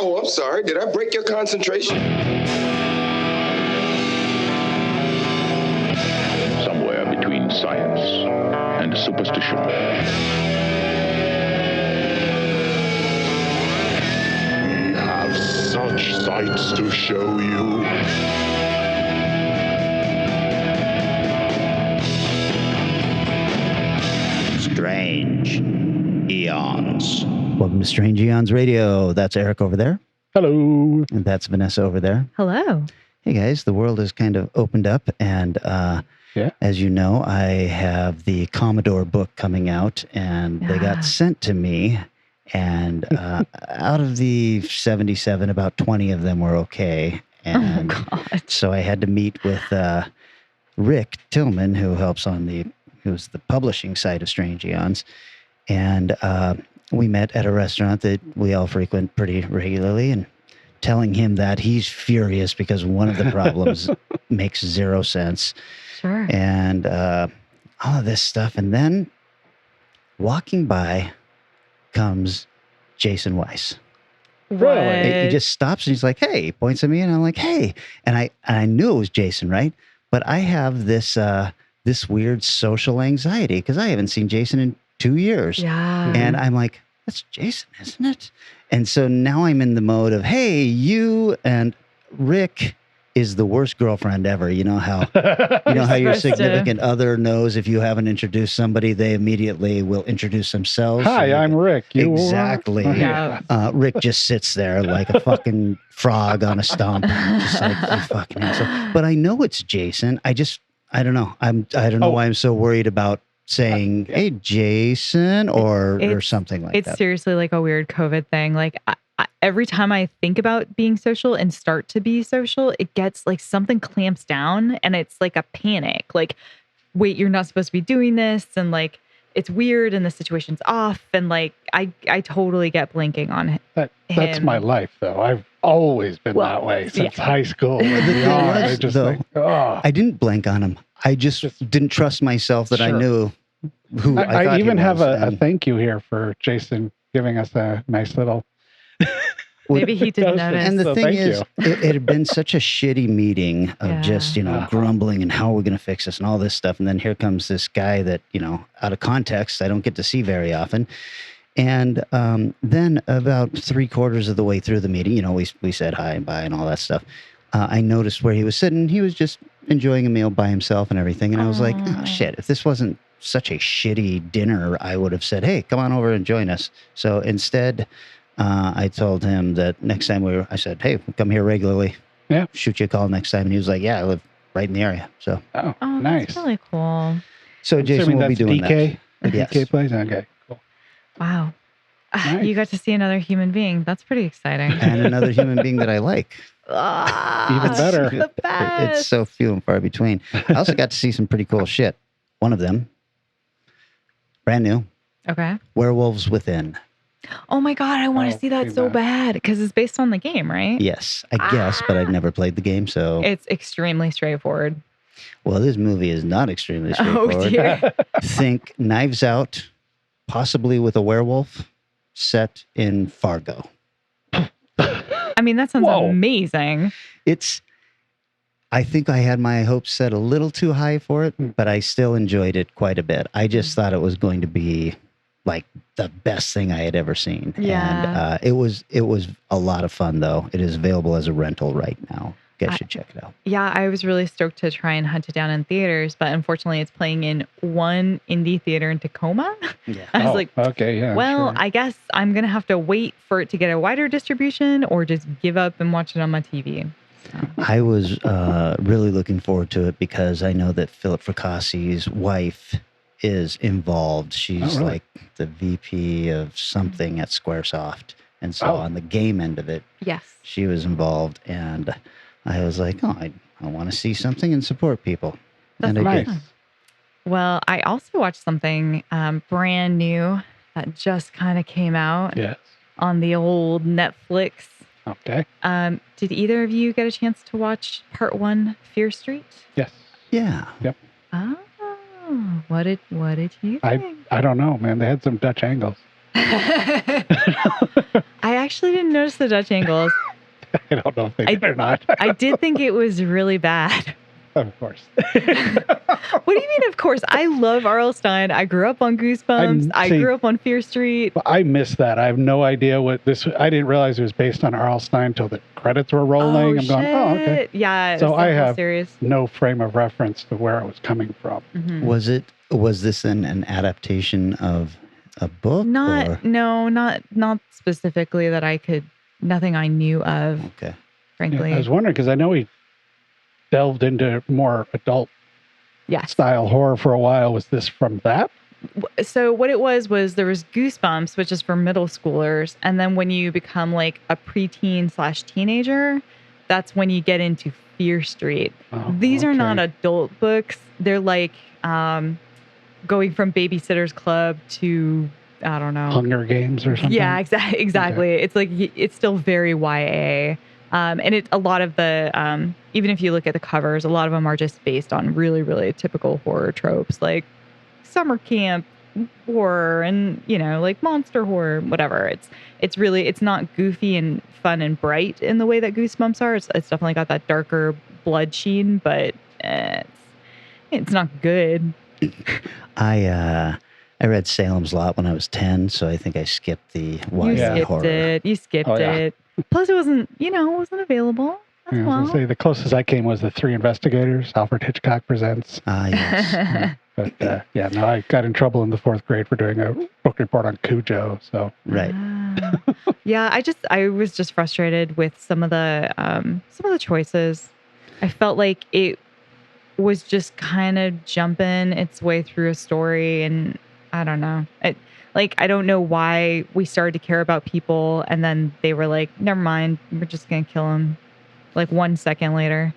Oh, I'm sorry. Did I break your concentration? Somewhere between science and superstition. We have such sights to show you. Strange Aeons. Welcome to Strange Aeons Radio. That's Eric over there. Hello. And that's Vanessa over there. Hello. Hey guys, the world has kind of opened up, and as you know, I have the Commodore book coming out, and they got sent to me, and out of the 77, about 20 of them were okay. And so I had to meet with Rick Tillman, who's the publishing side of Strange Aeons, and we met at a restaurant that we all frequent pretty regularly, and telling him that he's furious because one of the problems makes zero sense. Sure. And all of this stuff. And then walking by comes Jason Weiss. Really? He just stops and he's like, hey, he points at me, and I'm like, hey. And I knew it was Jason, right? But I have this weird social anxiety because I haven't seen Jason in 2 years. Yeah. And I'm like, that's Jason, isn't it? And so now I'm in the mode of, hey, you and Rick is the worst girlfriend ever. You know how your significant other knows if you haven't introduced somebody, they immediately will introduce themselves. Hi, I'm Rick. Exactly. Yeah. Rick just sits there like a fucking frog on a stump, just like you fucking asshole. But I know it's Jason. I don't know. I don't know why I'm so worried about saying, hey, Jason, or something like that. It's seriously like a weird COVID thing. Like every time I think about being social and start to be social, it gets like something clamps down and it's like a panic. Like, wait, you're not supposed to be doing this. And like, it's weird and the situation's off. And like, I totally get blinking on him. That's my life, though. I've always been that way since high school. I didn't blank on him. I just didn't trust myself that I knew who I thought even he have was. a thank you here for Jason giving us a nice little... Maybe he didn't notice. And the thing is, it had been such a shitty meeting of just, grumbling and how are we going to fix this and all this stuff. And then here comes this guy that, out of context, I don't get to see very often. And then about 3/4 of the way through the meeting, we said hi and bye and all that stuff. I noticed where he was sitting. He was just enjoying a meal by himself and everything. And I was like, oh, shit, if this wasn't such a shitty dinner, I would have said, hey, come on over and join us. So instead, I told him that next time I said, hey, come here regularly. Yeah. Shoot you a call next time. And he was like, yeah, I live right in the area. So, nice. That's really cool. So Jason will be doing DK? that. Yes. DK plays? Okay, cool. Wow. Nice. You got to see another human being. That's pretty exciting. And another human being that I like. Even better. The best. It's so few and far between. I also got to see some pretty cool shit. One of them, brand new. Okay. Werewolves Within. Oh my God, I want to see that so bad because it's based on the game, right? Yes, I guess, but I've never played the game, so... It's extremely straightforward. Well, this movie is not extremely straightforward. Oh, dear. Think Knives Out, possibly with a werewolf, set in Fargo. I mean, that sounds amazing. I think I had my hopes set a little too high for it, but I still enjoyed it quite a bit. I just thought it was going to be like the best thing I had ever seen. Yeah. And it was a lot of fun, though. It is available as a rental right now. You guys should check it out. Yeah, I was really stoked to try and hunt it down in theaters, but unfortunately it's playing in one indie theater in Tacoma. Yeah. I was like, okay, yeah. Well, sure. I guess I'm going to have to wait for it to get a wider distribution or just give up and watch it on my TV. So. I was really looking forward to it because I know that Philip Fricassi's wife is involved. She's like the VP of something at Squaresoft. And so on the game end of it, yes, she was involved. And I was like, I want to see something and support people. That's and I nice. did. Well, I also watched something brand new that just kind of came out on the old Netflix. Okay. Did either of you get a chance to watch part 1, Fear Street? Yes. Yeah. Yep. Oh, what did you think? I don't know, man. They had some Dutch angles. I actually didn't notice the Dutch angles. I don't know if they did or not. I did think it was really bad. Of course. What do you mean, of course? I love R.L. Stein. I grew up on Goosebumps. I grew up on Fear Street. I missed that. I have no idea what this. I didn't realize it was based on R.L. Stein until the credits were rolling. I'm going, oh, okay. Yeah. So I have series. no frame of reference to where it was coming from. Mm-hmm. Was this an adaptation of a book? Not specifically that I could. Nothing I knew of. Okay. Frankly, Yeah, I was wondering because I know he delved into more adult style horror for a while. Was this from that? So what it was there was Goosebumps, which is for middle schoolers. And then when you become like a preteen/teenager, that's when you get into Fear Street. Oh, These are not adult books. They're like going from Babysitter's Club to, I don't know. Hunger Games or something? Yeah, exactly. Okay. It's like, it's still very YA. And a lot of the, even if you look at the covers, a lot of them are just based on really, really typical horror tropes, like summer camp horror and, like monster horror, whatever. It's not goofy and fun and bright in the way that Goosebumps are. It's definitely got that darker blood sheen, but it's not good. I read Salem's Lot when I was 10, so I think I skipped the YA horror. You skipped it. Plus, it wasn't available. I was going to say the closest I came was the Three Investigators, Alfred Hitchcock Presents. Yes. But I got in trouble in the 4th grade for doing a book report on Cujo. So right. Yeah, I was just frustrated with some of the choices. I felt like it was just kind of jumping its way through a story, and I don't know. I don't know why we started to care about people, and then they were like, never mind, we're just going to kill them, like 1 second later.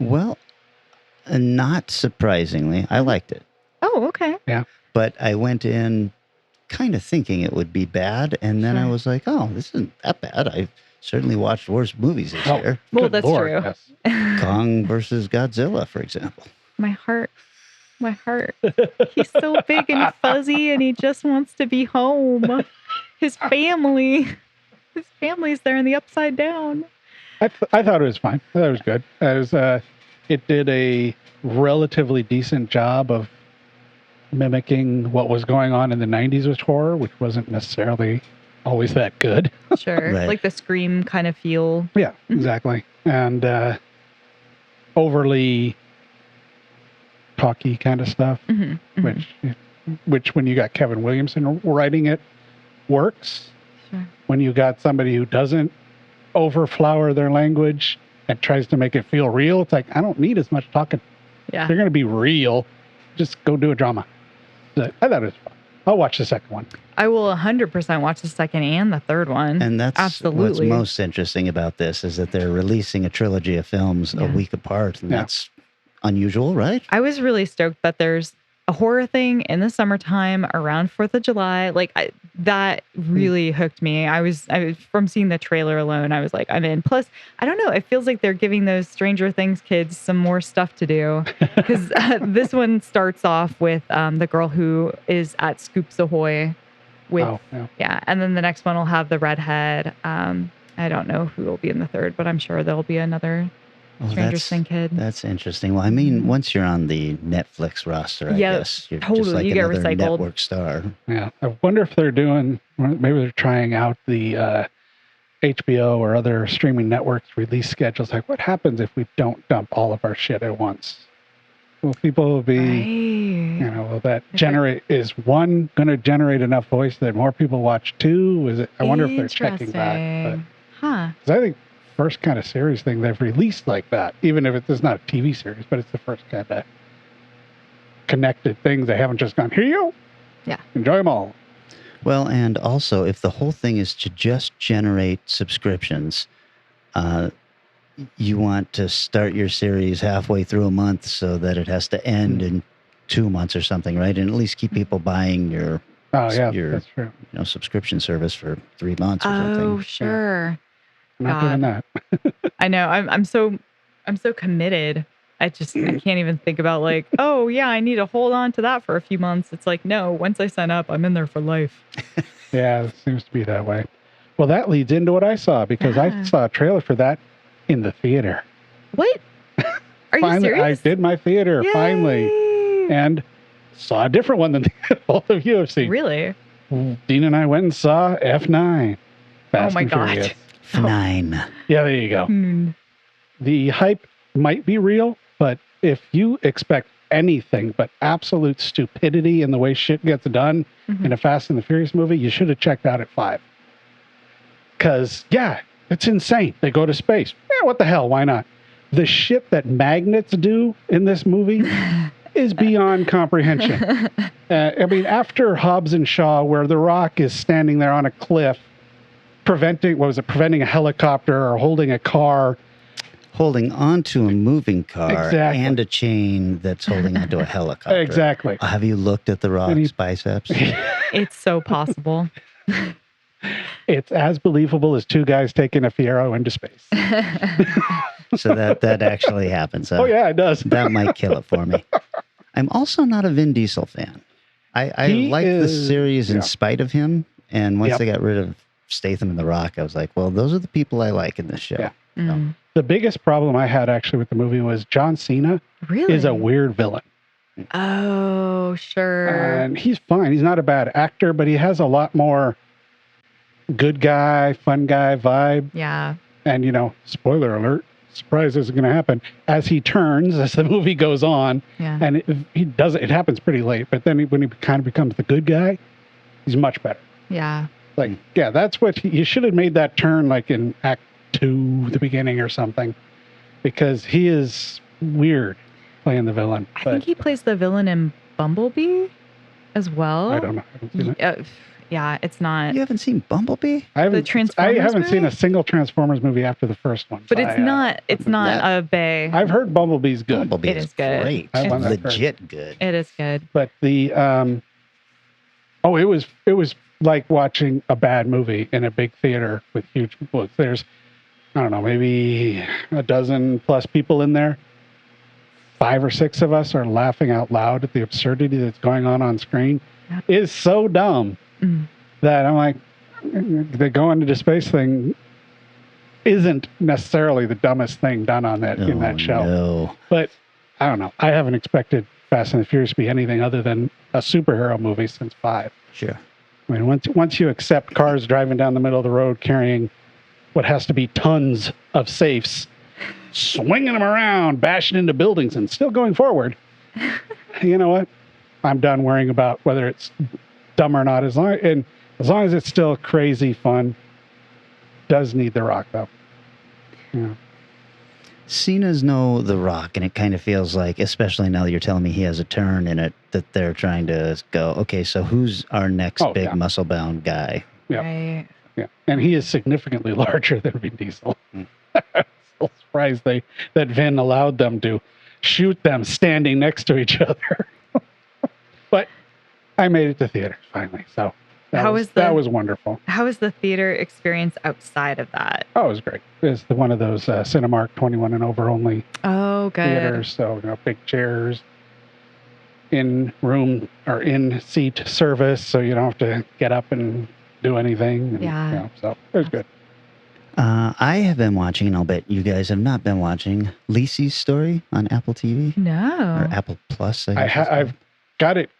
Well, not surprisingly, I liked it. Oh, okay. Yeah. But I went in kind of thinking it would be bad, and then I was like, oh, this isn't that bad. I've certainly watched worse movies this year. Well, that's true. Yes. Kong versus Godzilla, for example. My heart. He's so big and fuzzy, and he just wants to be home. His family's there in the Upside Down. I thought it was fine. I thought it was good. It did a relatively decent job of mimicking what was going on in the 90s with horror, which wasn't necessarily always that good. Sure. Right. Like the Scream kind of feel. Yeah, exactly. And overly talky kind of stuff, which when you got Kevin Williamson writing it, works. Sure. When you got somebody who doesn't overflower their language and tries to make it feel real, it's like, I don't need as much talking. Yeah. If you're going to be real, just go do a drama. I thought it was fun. I'll watch the second one. I will 100% watch the second and the third one. And that's absolutely what's most interesting about this is that they're releasing a trilogy of films a week apart, and that's unusual, right? I was really stoked that there's a horror thing in the summertime around 4th of July. Like that really hooked me. I was from seeing the trailer alone, I was like, I'm in. Plus, I don't know, it feels like they're giving those Stranger Things kids some more stuff to do, because this one starts off with the girl who is at Scoops Ahoy with, and then the next one will have the redhead. I don't know who will be in the third, but I'm sure there'll be another Stranger Things kid. That's interesting. Well, I mean, once you're on the Netflix roster, I guess you're totally, just like you get another recycled. network star. Yeah, I wonder if they're maybe they're trying out the HBO or other streaming networks release schedules. Like, what happens if we don't dump all of our shit at once? Will people be, will that generate? Is one going to generate enough voice that more people watch two? Is it? I wonder if they're checking that. Because I think first kind of series thing they've released like that, even if it's not a TV series, but it's the first kind of connected things. They haven't just gone, here you go. Yeah. Enjoy them all. Well, and also, if the whole thing is to just generate subscriptions, you want to start your series halfway through a month so that it has to end in 2 months or something, right? And at least keep people buying your that's true. Subscription service for 3 months or something. Oh, sure. I'm not doing that. I know. I'm so committed. I can't even think about like, oh yeah, I need to hold on to that for a few months. It's like, no, once I sign up, I'm in there for life. Yeah, it seems to be that way. Well, that leads into what I saw because I saw a trailer for that in the theater. What? Are you Finally, serious? I did my theater Yay! finally, and saw a different one than both of you have seen. Really? Dean and I went and saw F9. Fast Oh my and God. Furious. 9. Yeah, there you go. The hype might be real, but if you expect anything but absolute stupidity in the way shit gets done in a Fast and the Furious movie, you should have checked out at 5. Because, yeah, it's insane. They go to space. Yeah, what the hell? Why not? The shit that magnets do in this movie is beyond comprehension. I mean, after Hobbs and Shaw, where The Rock is standing there on a cliff, preventing a helicopter or holding a car. Holding onto a moving car Exactly. and a chain that's holding onto a helicopter. Exactly. Have you looked at The Rock's biceps? It's so possible. It's as believable as 2 guys taking a Fiero into space. So that actually happens. Oh, yeah, it does. That might kill it for me. I'm also not a Vin Diesel fan. I like the series in spite of him. And once they got rid of Statham and The Rock, I was like, well, those are the people I like in this show. Yeah. So. The biggest problem I had actually with the movie was John Cena is a weird villain. Oh, sure. And he's fine. He's not a bad actor, but he has a lot more good guy, fun guy vibe. Yeah. And, spoiler alert, surprise isn't going to happen. As he turns, as the movie goes on, and it happens pretty late, but then when he kind of becomes the good guy, he's much better. Yeah. Like, yeah, that's what you should have made that turn like in Act 2, the beginning or something, because he is weird playing the villain. I think he plays the villain in Bumblebee as well. I don't know. I haven't seen it. Yeah, it's not. You haven't seen Bumblebee? I haven't Transformers seen movie? a single Transformers movie after the first one. But it's not a Bay. I've heard Bumblebee's good. Bumblebee It is is good. great. I want that Legit good. It is good. But the it was like watching a bad movie in a big theater with huge books. There's, I don't know, maybe a dozen plus people in there. 5 or 6 of us are laughing out loud at the absurdity that's going on screen. Yeah. It is so dumb that I'm like, the going into space thing isn't necessarily the dumbest thing done on that in that show. No. But I don't know. I haven't expected Fast and the Furious to be anything other than a superhero movie since 5. Sure. I mean, once you accept cars driving down the middle of the road carrying what has to be tons of safes, swinging them around, bashing into buildings, and still going forward, you know what? I'm done worrying about whether it's dumb or not. As long as it's still crazy fun. Does need The Rock though. Yeah. Cena's no The Rock, and it kind of feels like, especially now that you're telling me he has a turn in it, that they're trying to go, okay, so who's our next big muscle-bound guy? Yeah. Right. Yeah. And he is significantly larger than Vin Diesel. So surprised that Vin allowed them to shoot them standing next to each other. But I made it to theater finally, so that was wonderful. How was the theater experience outside of that? Oh, it was great. It's one of those Cinemark 21 and over only Oh, good. theaters, so big chairs, in room or in seat service, so you don't have to get up and do anything. And, Yeah. so it was good. I have been watching, and I'll bet you guys have not been watching, Lisey's story on Apple TV. No. Or Apple Plus, I guess. I've got it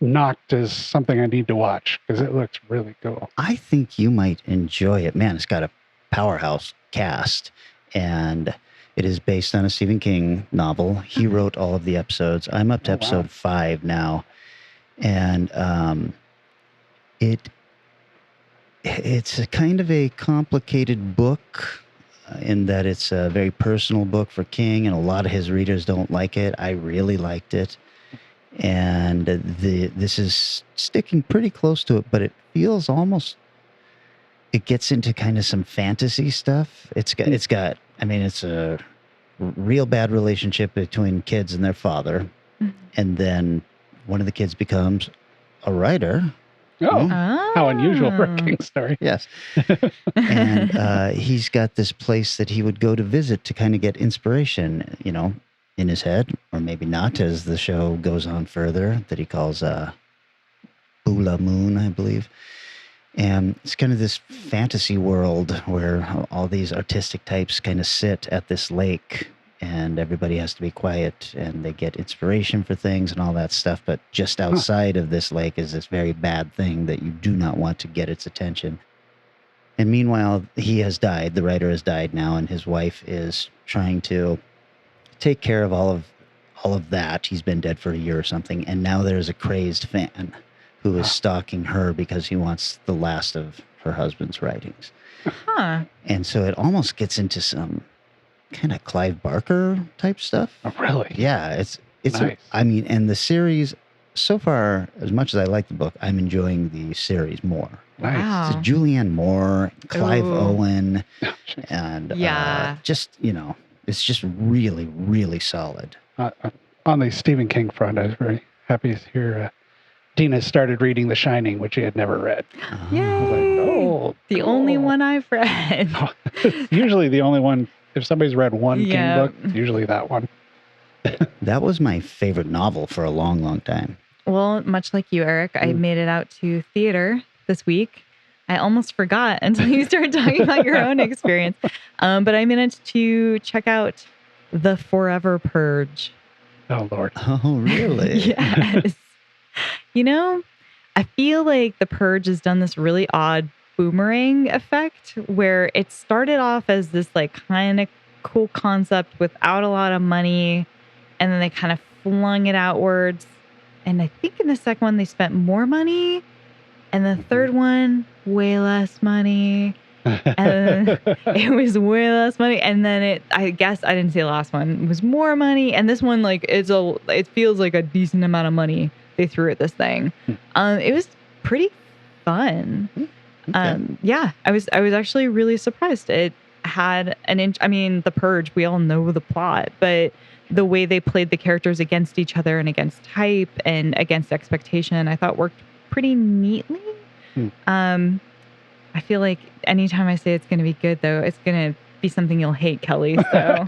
knocked as something I need to watch because it looks really cool. I think you might enjoy it. Man, it's got a powerhouse cast, and it is based on a Stephen King novel. He wrote all of the episodes. I'm up to episode 5 now, and it's a kind of a complicated book in that it's a very personal book for King, and a lot of his readers don't like it. I really liked it. And this is sticking pretty close to it, but it feels almost, it gets into kind of some fantasy stuff. It's a real bad relationship between kids and their father. And then one of the kids becomes a writer. Oh, how unusual for a King story. Yes. And he's got this place that he would go to visit to kind of get inspiration, in his head, or maybe not, as the show goes on further, that he calls Bula Moon, I believe. And it's kind of this fantasy world where all these artistic types kind of sit at this lake and everybody has to be quiet and they get inspiration for things and all that stuff. But just outside of this lake is this very bad thing that you do not want to get its attention. And meanwhile, he has died. The writer has died now, and his wife is trying to take care of all of that. He's been dead for a year or something. And now there's a crazed fan who is stalking her because he wants the last of her husband's writings. Huh. And so it almost gets into some kind of Clive Barker type stuff. Oh, really? Yeah, it's Nice. And the series so far, as much as I like the book, I'm enjoying the series more. Nice. Wow. So Julianne Moore, Clive Ooh. Owen, and Yeah. just it's just really, really solid. On the Stephen King front, I was very happy to hear Dina started reading The Shining, which she had never read. Yay. I was like, oh, The only one I've read. usually the only one. If somebody's read one Yeah. King book, it's usually that one. That was my favorite novel for a long, long time. Well, much like you, Eric, I made it out to theater this week. I almost forgot until you started talking about your own experience. But I managed to check out The Forever Purge. Oh, Lord. Oh, really? Yes. I feel like The Purge has done this really odd boomerang effect where it started off as this like kind of cool concept without a lot of money. And then they kind of flung it outwards. And I think in the second one, they spent more money. And the third one, way less money. And it was way less money. And then I guess I didn't see the last one. It was more money. And this one, like, it feels like a decent amount of money they threw at this thing. It was pretty fun. Yeah, I was actually really surprised. It had The Purge, we all know the plot, but the way they played the characters against each other and against type and against expectation, I thought worked pretty neatly. I feel like anytime I say it's going to be good, though, it's going to be something you'll hate, Kelly. So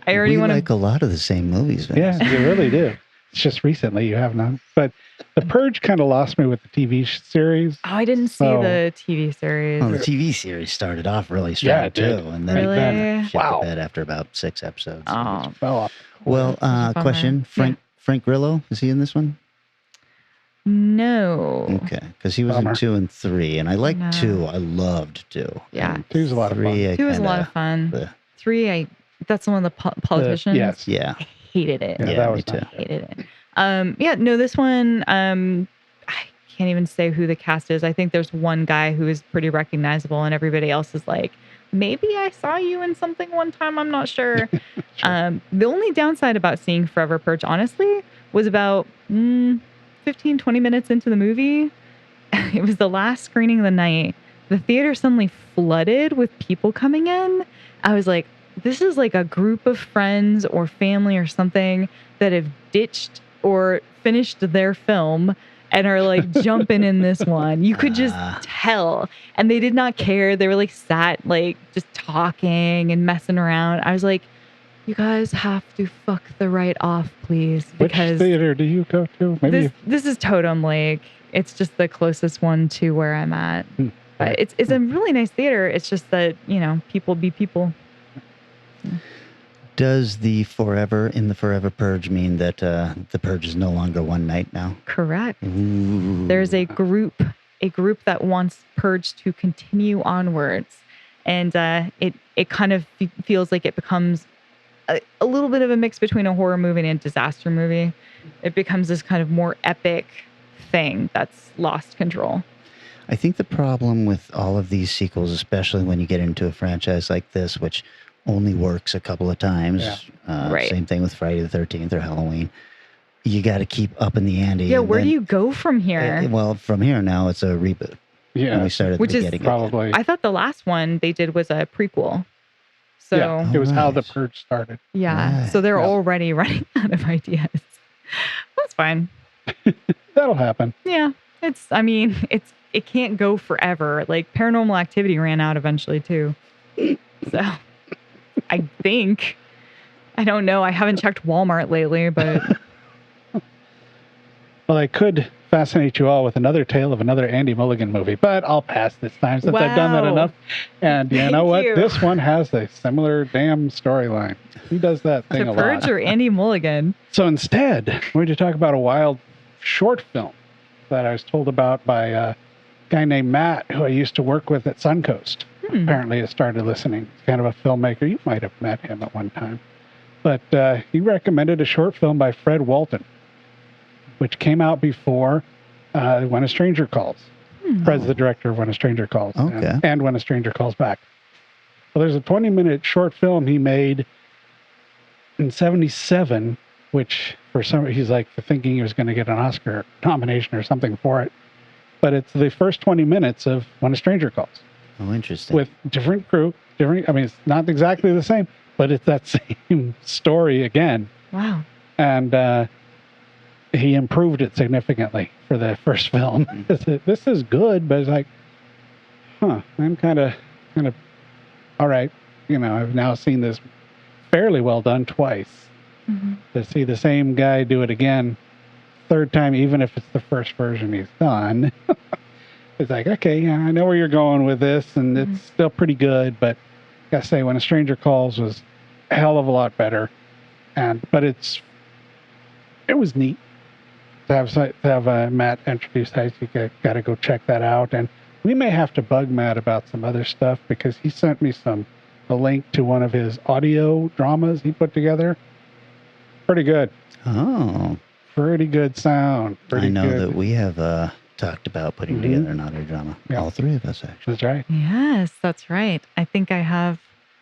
I already want to like a lot of the same movies. Vanessa. Yeah, you really do. It's just recently you have none. But The Purge kind of lost me with the TV series. Oh, I didn't see the TV series. Well, the TV series started off really strong, Yeah, it too. did. And then Really? it shit Wow. the bed after about 6 episodes. Oh, Fell off. Well, such a bummer. question. Frank Grillo, is he in this one? no. Okay, because he was Bummer. in 2 and 3, and I liked No. 2. I loved 2. Yeah. And Two's a lot of 3, fun. I 2 was a lot kinda- of fun. the- 3, that's the one of the politicians. Yes. Yeah. I hated it. Yeah, Yeah, that me was too. not good. Hated it. This one, I can't even say who the cast is. I think there's one guy who is pretty recognizable, and everybody else is like, maybe I saw you in something one time. I'm not sure. The only downside about seeing Forever Purge, honestly, was about 15, 20 minutes into the movie. It was the last screening of the night. The theater suddenly flooded with people coming in. I was like, this is like a group of friends or family or something that have ditched or finished their film and are like jumping in this one. You could just tell. And they did not care. They were like sat like just talking and messing around. I was like, you guys have to fuck the right off, please. Which theater do you go to? Maybe this is Totem Lake. It's just the closest one to where I'm at. But it's a really nice theater. It's just that, people be people. Does the Forever Purge mean that the Purge is no longer one night now? Correct. Ooh. There's a group that wants Purge to continue onwards. And it kind of feels like it becomes a little bit of a mix between a horror movie and a disaster movie. It becomes this kind of more epic thing that's lost control. I think the problem with all of these sequels, especially when you get into a franchise like this, which only works a couple of times, Right. Same thing with Friday the 13th or Halloween, you got to keep up in the ante. Yeah, and where then- do you go from here? Well, from here now, it's a reboot. Yeah. And we started at Which the is beginning. probably. I thought the last one they did was a prequel. So Yeah, it was how the Right. Purge started. yeah, Right. so they're Yeah. already running out of ideas. That's fine. That'll happen. Yeah, it can't go forever. Like Paranormal Activity ran out eventually too. So I think, I don't know. I haven't checked Walmart lately, but Well, I could fascinate you all with another tale of another Andy Mulligan movie, but I'll pass this time since I've done that Wow. enough. And you know Thank what? you. This one has a similar damn storyline. He does that thing To a Purge lot. or Andy Mulligan? So instead, we're going to talk about a wild short film that I was told about by a guy named Matt, who I used to work with at Suncoast. Apparently has started listening. He's kind of a filmmaker. You might have met him at one time. But he recommended a short film by Fred Walton, which came out before When a Stranger Calls. Fred's the director of When a Stranger Calls. Okay. And When a Stranger Calls Back. Well, there's a 20-minute short film he made in 1977, which for some he's like thinking he was going to get an Oscar nomination or something for it. But it's the first 20 minutes of When a Stranger Calls. Oh, interesting. With different crew, I mean, it's not exactly the same, but it's that same story again. Wow. And he improved it significantly for the first film. This is good, but it's like, I'm kind of, all right. You know, I've now seen this fairly well done twice. To see the same guy do it again, third time, even if it's the first version he's done, it's like, okay, yeah, I know where you're going with this, and it's still pretty good, but I gotta say, When a Stranger Calls was a hell of a lot better. But it was neat to have Matt introduce us. You got to go check that out. And we may have to bug Matt about some other stuff because he sent me a link to one of his audio dramas he put together. Pretty good. Oh. Pretty good sound. I know good. that we have talked about putting together an audio drama. Yeah. All three of us, actually. That's right. Yes, that's right. I think I have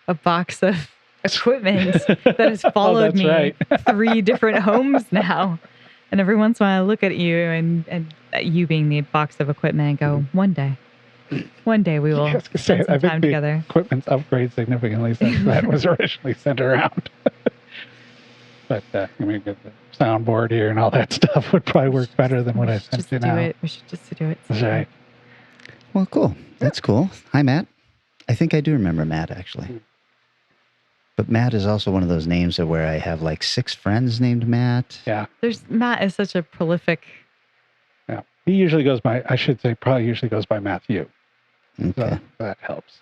a box of equipment that has followed me right. 3 different homes now. And every once in a while I look at you and you being the box of equipment and go, one day we will I spend some think time the together. equipment's upgraded significantly since that was originally sent around. But I mean, the soundboard here and all that stuff would probably work better than what I sent Just you do now. it. We should just do it. That's right. Well, cool. That's cool. Hi, Matt. I think I do remember Matt, actually. But Matt is also one of those names where I have like 6 friends named Matt. Yeah. Matt is such a prolific. Yeah. He usually goes by, I should say, probably usually goes by Matthew. Okay. So that helps.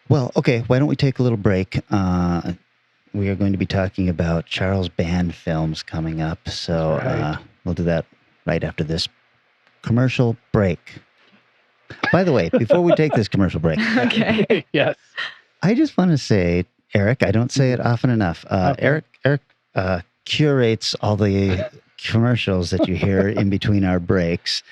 Well, okay. Why don't we take a little break? We are going to be talking about Charles Band films coming up. So Right. We'll do that right after this commercial break. By the way, before we take this commercial break, Okay. Yes. I just want to say, Eric, I don't say it often enough. Okay. Eric curates all the commercials that you hear in between our breaks.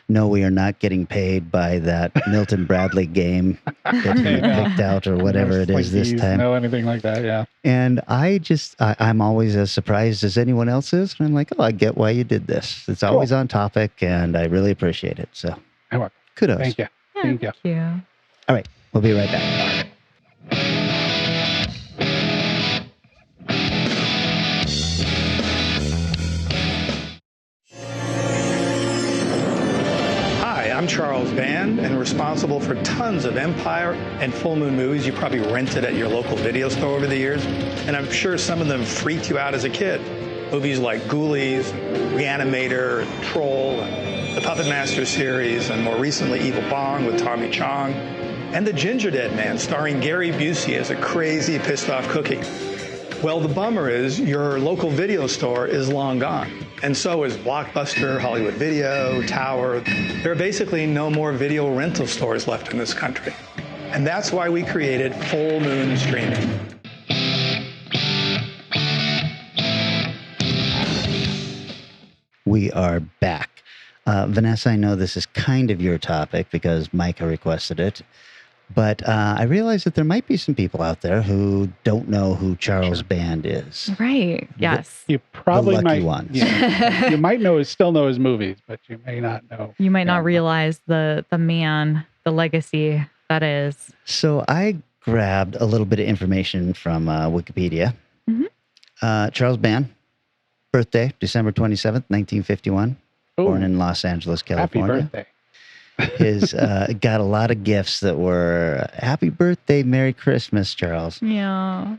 No, we are not getting paid by that Milton Bradley game that he picked out or whatever it is this time. No, anything like that. Yeah. And I'm always as surprised as anyone else is. And I'm like, oh, I get why you did this. It's always on topic, and I really appreciate it. So You're welcome. kudos. Thank you. Thank you. Thank you. All right, we'll be right back. Hi, I'm Charles Band and responsible for tons of Empire and Full Moon movies you probably rented at your local video store over the years. And I'm sure some of them freaked you out as a kid. Movies like Ghoulies, Reanimator, Troll, and the Puppet Master series, and more recently Evil Bong with Tommy Chong, and The Ginger Dead Man starring Gary Busey as a crazy, pissed-off cookie. Well, the bummer is your local video store is long gone. And so is Blockbuster, Hollywood Video, Tower. There are basically no more video rental stores left in this country. And that's why we created Full Moon Streaming. We are back. Vanessa, I know this is kind of your topic because Micah requested it. But I realize that there might be some people out there who don't know who Charles Band is. Right. Yes. You probably The lucky might. ones. Yeah, you might still know his movies, but you may not know. You might not him. realize the man, the legacy that is. So I grabbed a little bit of information from Wikipedia. Charles Band, birthday, December 27th, 1951. Ooh, Born in Los Angeles, happy California. birthday. His got a lot of gifts that were happy birthday, Merry Christmas, Charles. Yeah.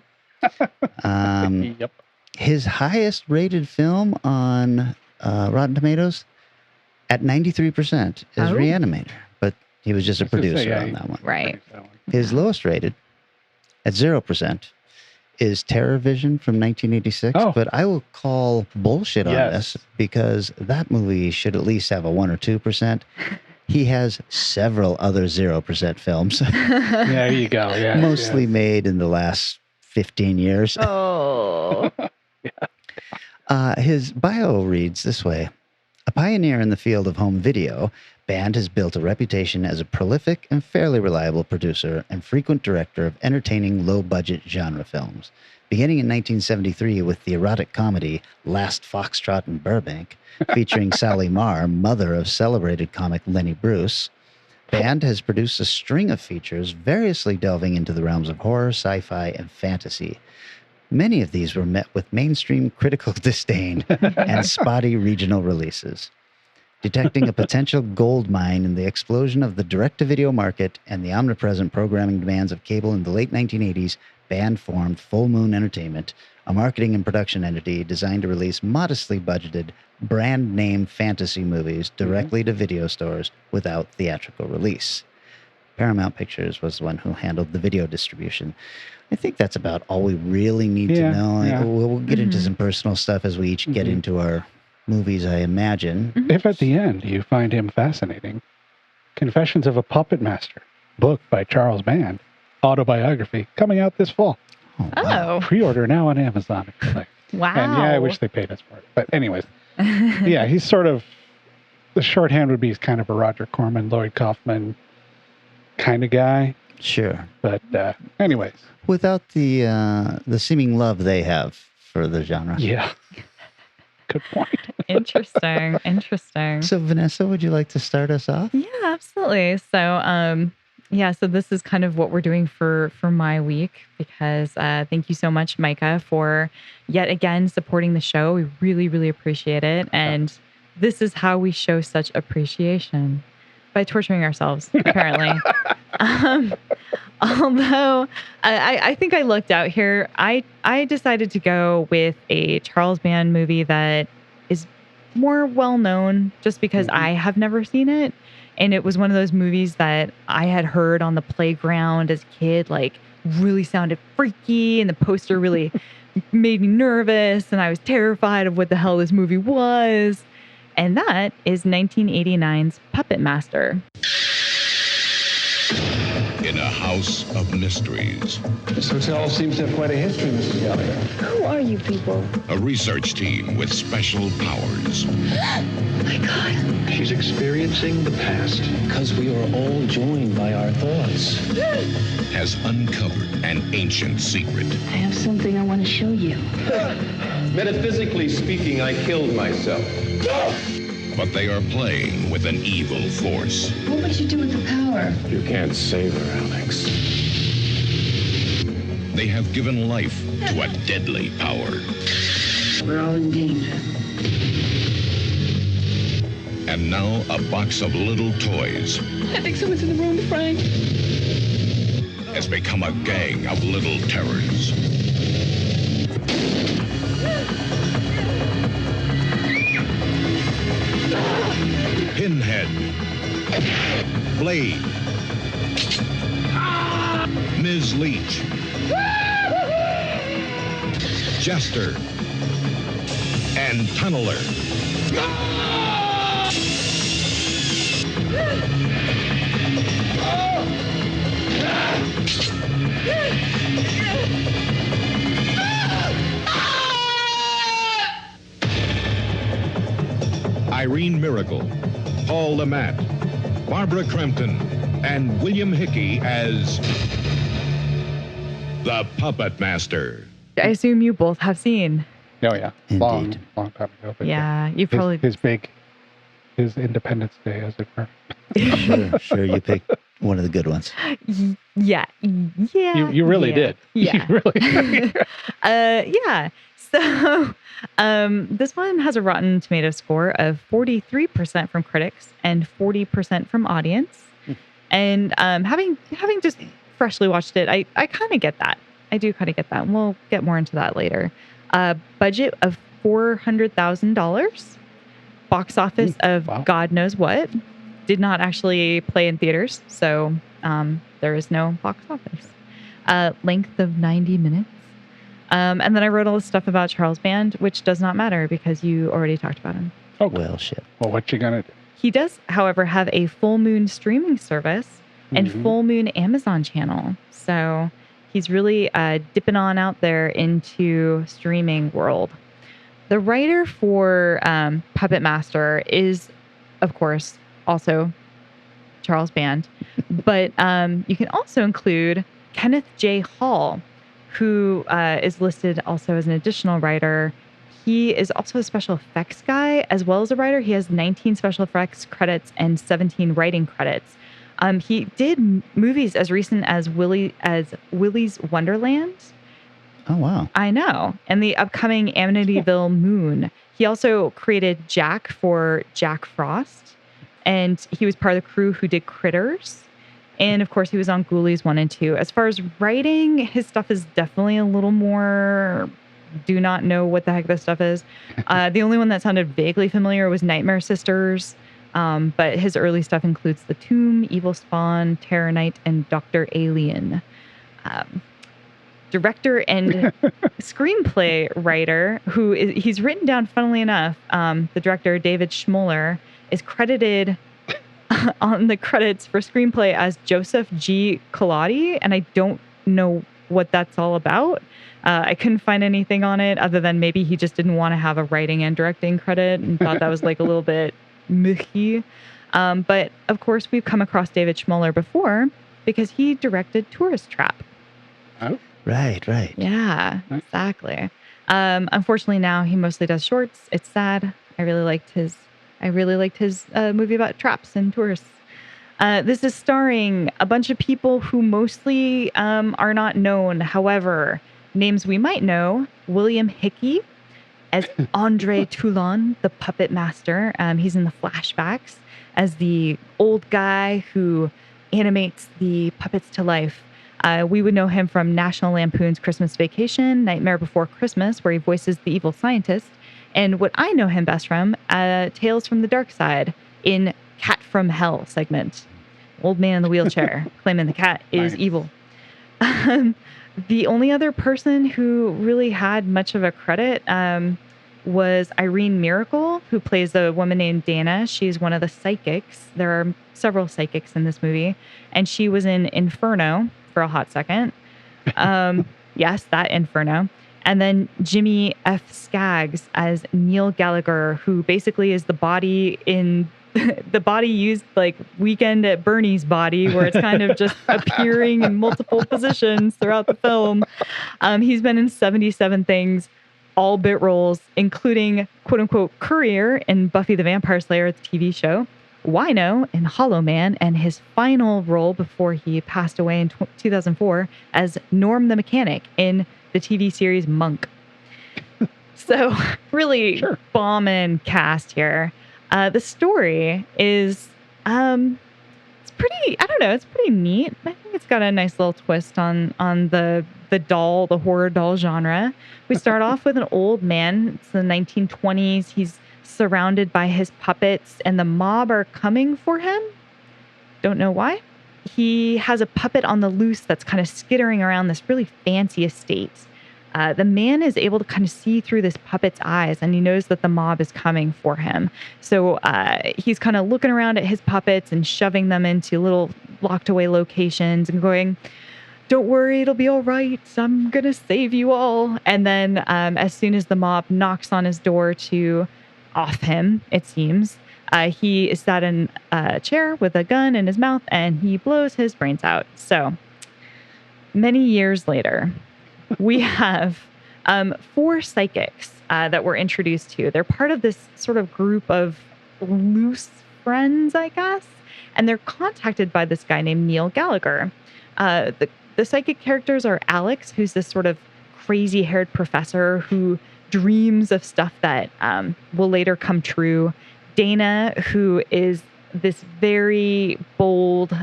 Yep. His highest rated film on Rotten Tomatoes at 93% is Oh. Reanimator, but he was just a I was gonna say, producer yeah, on he- that one. Right. That one. His lowest rated at 0% is Terror Vision from 1986, Oh. but I will call bullshit on Yes. this because that movie should at least have a 1 or 2%. He has several other 0% films, There you go. Yeah. mostly made in the last 15 years. Oh. His bio reads this way. A pioneer in the field of home video, Band has built a reputation as a prolific and fairly reliable producer and frequent director of entertaining low-budget genre films. Beginning in 1973 with the erotic comedy Last Foxtrot in Burbank, featuring Sally Marr, mother of celebrated comic Lenny Bruce, Band has produced a string of features variously delving into the realms of horror, sci-fi, and fantasy. Many of these were met with mainstream critical disdain and spotty regional releases. Detecting a potential gold mine in the explosion of the direct-to-video market and the omnipresent programming demands of cable in the late 1980s, Band formed Full Moon Entertainment, a marketing and production entity designed to release modestly budgeted, brand-name fantasy movies directly to video stores without theatrical release. Paramount Pictures was the one who handled the video distribution. I think that's about all we really need to Yeah, know. yeah. We'll get into some personal stuff as we each get into our movies, I imagine. If at the end you find him fascinating, Confessions of a Puppet Master, book by Charles Band, autobiography, coming out this fall. Oh, wow. Oh. Pre-order now on Amazon if you like. Wow. And yeah, I wish they paid us for it. But anyways, yeah, he's sort of, the shorthand would be he's kind of a Roger Corman, Lloyd Kaufman kind of guy. Sure. But anyways, Without the seeming love they have for the genre. yeah. Good point. Interesting. Interesting. So, Vanessa, would you like to start us off? Yeah, absolutely. So, so this is kind of what we're doing for my week because thank you so much, Micah, for yet again supporting the show. We really, really appreciate it. And this is how we show such appreciation by torturing ourselves, apparently. Although I think I looked out here, I decided to go with a Charles Band movie that is more well known just because I have never seen it. And it was one of those movies that I had heard on the playground as a kid, like really sounded freaky. And the poster really made me nervous. And I was terrified of what the hell this movie was. And that is 1989's Puppet Master. In a house of mysteries, This hotel seems to have quite a history, Mrs. Gallagher. Who are you people? a research team with special powers My God. She's experiencing the past because we are all joined by our thoughts. has uncovered an ancient secret. I have something I want to show you. Metaphysically speaking, I killed myself. But they are playing with an evil force. What would you do with the power? You can't save her, Alex. They have given life to a deadly power. We're all in danger. And now a box of little toys I think someone's in the room, Frank. has become a gang of little terrors. Pinhead, Blade, Ms. Leach, Jester, and Tunneler. Irene Miracle, Paul Lamatt, Barbara Crampton, and William Hickey as the Puppet Master. I assume you both have seen. Oh yeah, Indeed. long time ago. But Yeah, you his, probably. his Independence Day, as it were. Sure. You picked one of the good ones. Yeah. You really yeah, did. Yeah. You really. Yeah. So this one has a Rotten Tomato score of 43% from critics and 40% from audience. And having just freshly watched it, I kind of get that. I do kind of get that. And we'll get more into that later. A budget of $400,000. Box office of wow. God knows what. Did not actually play in theaters, so there is no box office. Length of 90 minutes. And then I wrote all this stuff about Charles Band, which does not matter because you already talked about him. Oh, Well, shit. well, what you gonna do? He does, however, have a full moon streaming service and full moon Amazon channel. So he's really dipping on out there into streaming world. The writer for Puppet Master is, of course, also Charles Band. But you can also include Kenneth J. Hall, who is listed also as an additional writer. He is also a special effects guy as well as a writer. He has 19 special effects credits and 17 writing credits. He did movies as recent as Willy's Wonderland. Oh, wow. I know. And the upcoming Amityville Moon. He also created Jack for Jack Frost. And he was part of the crew who did Critters. And of course, he was on Ghoulies 1 and 2. As far as writing, his stuff is definitely a little more, do not know what the heck this stuff is. The only one that sounded vaguely familiar was Nightmare Sisters. But his early stuff includes The Tomb, Evil Spawn, Terror Night, and Dr. Alien. Director and screenplay writer, he's written down, funnily enough, the director, David Schmoller, is credited on the credits for screenplay as Joseph G. Colati, and I don't know what that's all about. I couldn't find anything on it other than maybe he just didn't want to have a writing and directing credit and thought that was like a little bit mucky. But of course, we've come across David Schmoller before because he directed Tourist Trap. Oh. Right. Yeah, exactly. Unfortunately, now he mostly does shorts. It's sad. I really liked his movie about traps and tourists. This is starring a bunch of people who mostly are not known. However, names we might know: William Hickey as Andre Toulon, the puppet master. He's in the flashbacks as the old guy who animates the puppets to life. We would know him from National Lampoon's Christmas Vacation, Nightmare Before Christmas, where he voices the evil scientist. And what I know him best from, Tales from the Dark Side in Cat from Hell segment. Old man in the wheelchair claiming the cat is evil. The only other person who really had much of a credit was Irene Miracle, who plays a woman named Dana. She's one of the psychics. There are several psychics in this movie. And she was in Inferno for a hot second. Yes, that Inferno. And then Jimmy F. Skaggs as Neil Gallagher, who basically is the body in the body used like Weekend at Bernie's body, where it's kind of just appearing in multiple positions throughout the film. He's been in 77 things, all bit roles, including quote unquote Courier in Buffy the Vampire Slayer, the TV show, Wino in Hollow Man, and his final role before he passed away in 2004 as Norm the Mechanic in the TV series Monk. So really bombing cast here. The story is, it's pretty, I don't know, it's pretty neat. I think it's got a nice little twist on the horror doll genre. We start off with an old man. It's the 1920s. He's surrounded by his puppets and the mob are coming for him. Don't know why. He has a puppet on the loose that's kind of skittering around this really fancy estate. The man is able to kind of see through this puppet's eyes, and he knows that the mob is coming for him. So he's kind of looking around at his puppets and shoving them into little locked away locations and going, "Don't worry, it'll be all right. I'm going to save you all." And then as soon as the mob knocks on his door to off him, it seems, he is sat in a chair with a gun in his mouth and he blows his brains out. So many years later, we have 4 psychics that we're introduced to. They're part of this sort of group of loose friends, I guess. And they're contacted by this guy named Neil Gallagher. The psychic characters are Alex, who's this sort of crazy-haired professor who dreams of stuff that will later come true. Dana, who is this very bold,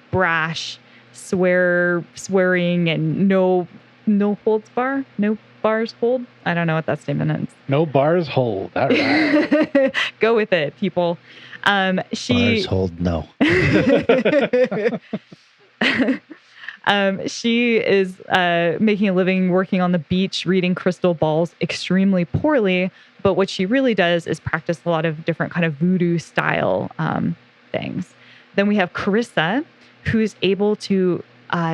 brash, swearing, and no holds bar, no bars hold. I don't know what that statement is. No bars hold. All right. Go with it, people. Bars hold no. She is making a living working on the beach, reading crystal balls extremely poorly. But what she really does is practice a lot of different kind of voodoo style things. Then we have Carissa, who's able to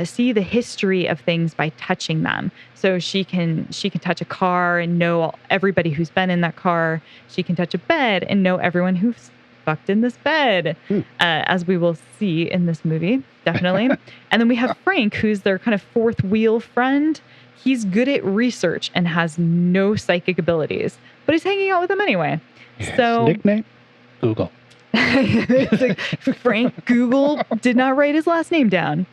see the history of things by touching them. So she can touch a car and know everybody who's been in that car. She can touch a bed and know everyone who's fucked in this bed, as we will see in this movie, definitely. And then we have Frank, who's their kind of fourth wheel friend. He's good at research and has no psychic abilities, but he's hanging out with them anyway. Yes. So Nickname? Google. It's like Frank Google did not write his last name down.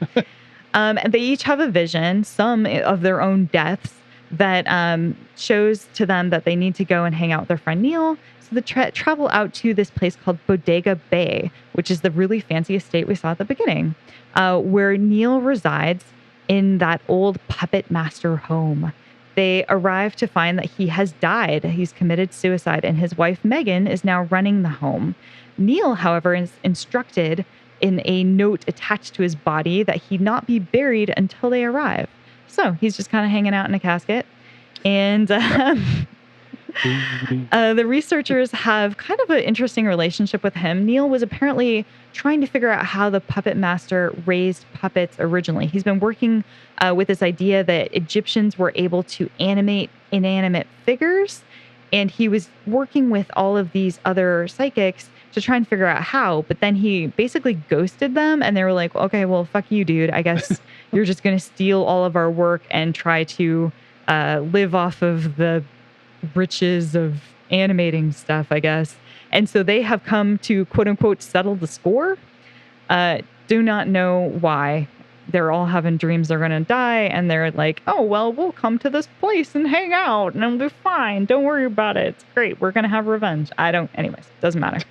And they each have a vision, some of their own deaths, that shows to them that they need to go and hang out with their friend Neil. So they travel out to this place called Bodega Bay, which is the really fancy estate we saw at the beginning, where Neil resides in that old puppet master home. They arrive to find that he has died. He's committed suicide, and his wife Megan is now running the home. Neil, however, is instructed in a note attached to his body that he not be buried until they arrive. So he's just kind of hanging out in a casket. And the researchers have kind of an interesting relationship with him. Neil was apparently trying to figure out how the puppet master raised puppets originally. He's been working with this idea that Egyptians were able to animate inanimate figures. And he was working with all of these other psychics to try and figure out how. But then he basically ghosted them. And they were like, okay, well, fuck you, dude. I guess you're just going to steal all of our work and try to live off of the riches of animating stuff, I guess. And so they have come to, quote unquote, settle the score. Do not know why. They're all having dreams they're going to die. And they're like, oh, well, we'll come to this place and hang out and it'll be fine. Don't worry about it. It's great. We're going to have revenge. Anyways, doesn't matter.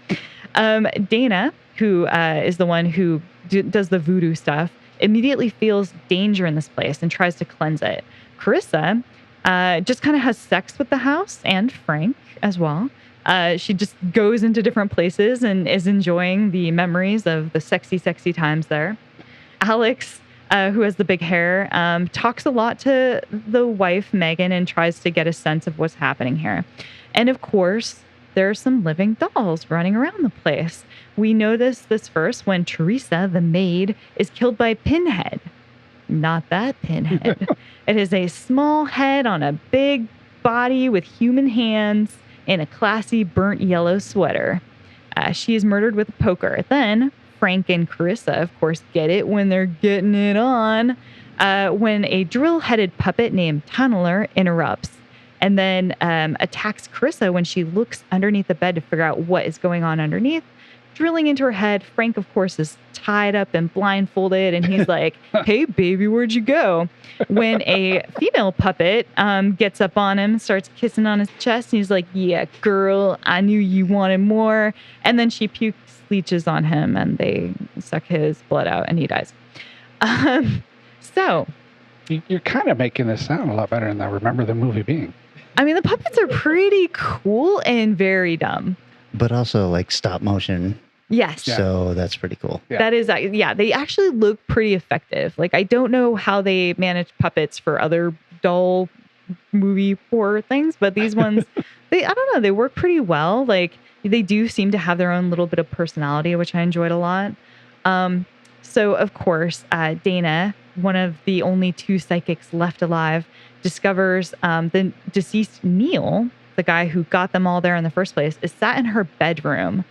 Dana, who is the one who does the voodoo stuff, immediately feels danger in this place and tries to cleanse it. Carissa just kind of has sex with the house and Frank as well. She just goes into different places and is enjoying the memories of the sexy, sexy times there. Alex, who has the big hair, talks a lot to the wife, Megan, and tries to get a sense of what's happening here. And of course, there are some living dolls running around the place. We know this first when Teresa, the maid, is killed by Pinhead. Not that Pinhead. It is a small head on a big body with human hands in a classy burnt yellow sweater. She is murdered with a poker. Then Frank and Carissa, of course, get it when they're getting it on, when a drill-headed puppet named Tunneler interrupts and then attacks Carissa when she looks underneath the bed to figure out what is going on underneath. Drilling into her head, Frank, of course, is tied up and blindfolded, and he's like, hey, baby, where'd you go? When a female puppet gets up on him, starts kissing on his chest, and he's like, yeah, girl, I knew you wanted more. And then she pukes leeches on him, and they suck his blood out, and he dies. So... You're kind of making this sound a lot better than I remember the movie being. I mean, the puppets are pretty cool and very dumb. But also like stop motion. Yes. So that's pretty cool. Yeah. That is, they actually look pretty effective. Like, I don't know how they manage puppets for other doll movie horror things, but these ones, I don't know, they work pretty well. Like, they do seem to have their own little bit of personality, which I enjoyed a lot. So, of course, Dana, one of the only two psychics left alive, discovers the deceased Neil, the guy who got them all there in the first place, is sat in her bedroom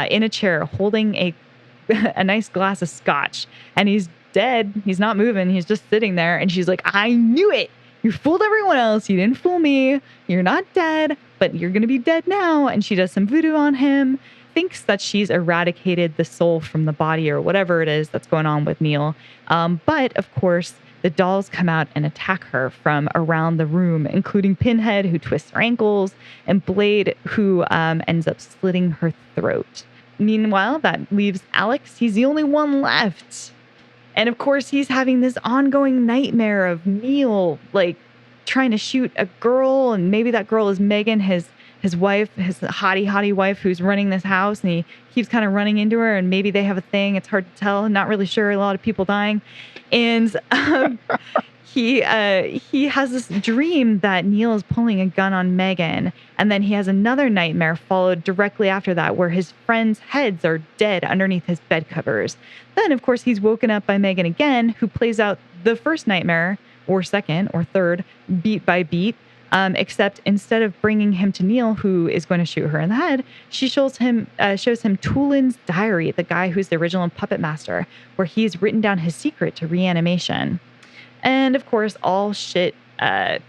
in a chair holding a nice glass of scotch. And he's dead. He's not moving. He's just sitting there. And she's like, I knew it. You fooled everyone else. You didn't fool me. You're not dead, but you're going to be dead now. And she does some voodoo on him, thinks that she's eradicated the soul from the body or whatever it is that's going on with Neil. But of course, the dolls come out and attack her from around the room, including Pinhead, who twists her ankles, and Blade, who ends up slitting her throat. Meanwhile, that leaves Alex. He's the only one left. And of course, he's having this ongoing nightmare of Neil, like, trying to shoot a girl, and maybe that girl is Megan, his wife, his hottie wife who's running this house, and he keeps kind of running into her, and maybe they have a thing. It's hard to tell. Not really sure. A lot of people dying. And he has this dream that Neil is pulling a gun on Megan, and then he has another nightmare followed directly after that where his friends' heads are dead underneath his bed covers. Then, of course, he's woken up by Megan again, who plays out the first nightmare, or second, or third, beat by beat. Except instead of bringing him to Neil, who is going to shoot her in the head, she shows him Tulin's diary, the guy who's the original puppet master, where he's written down his secret to reanimation. And of course, all shit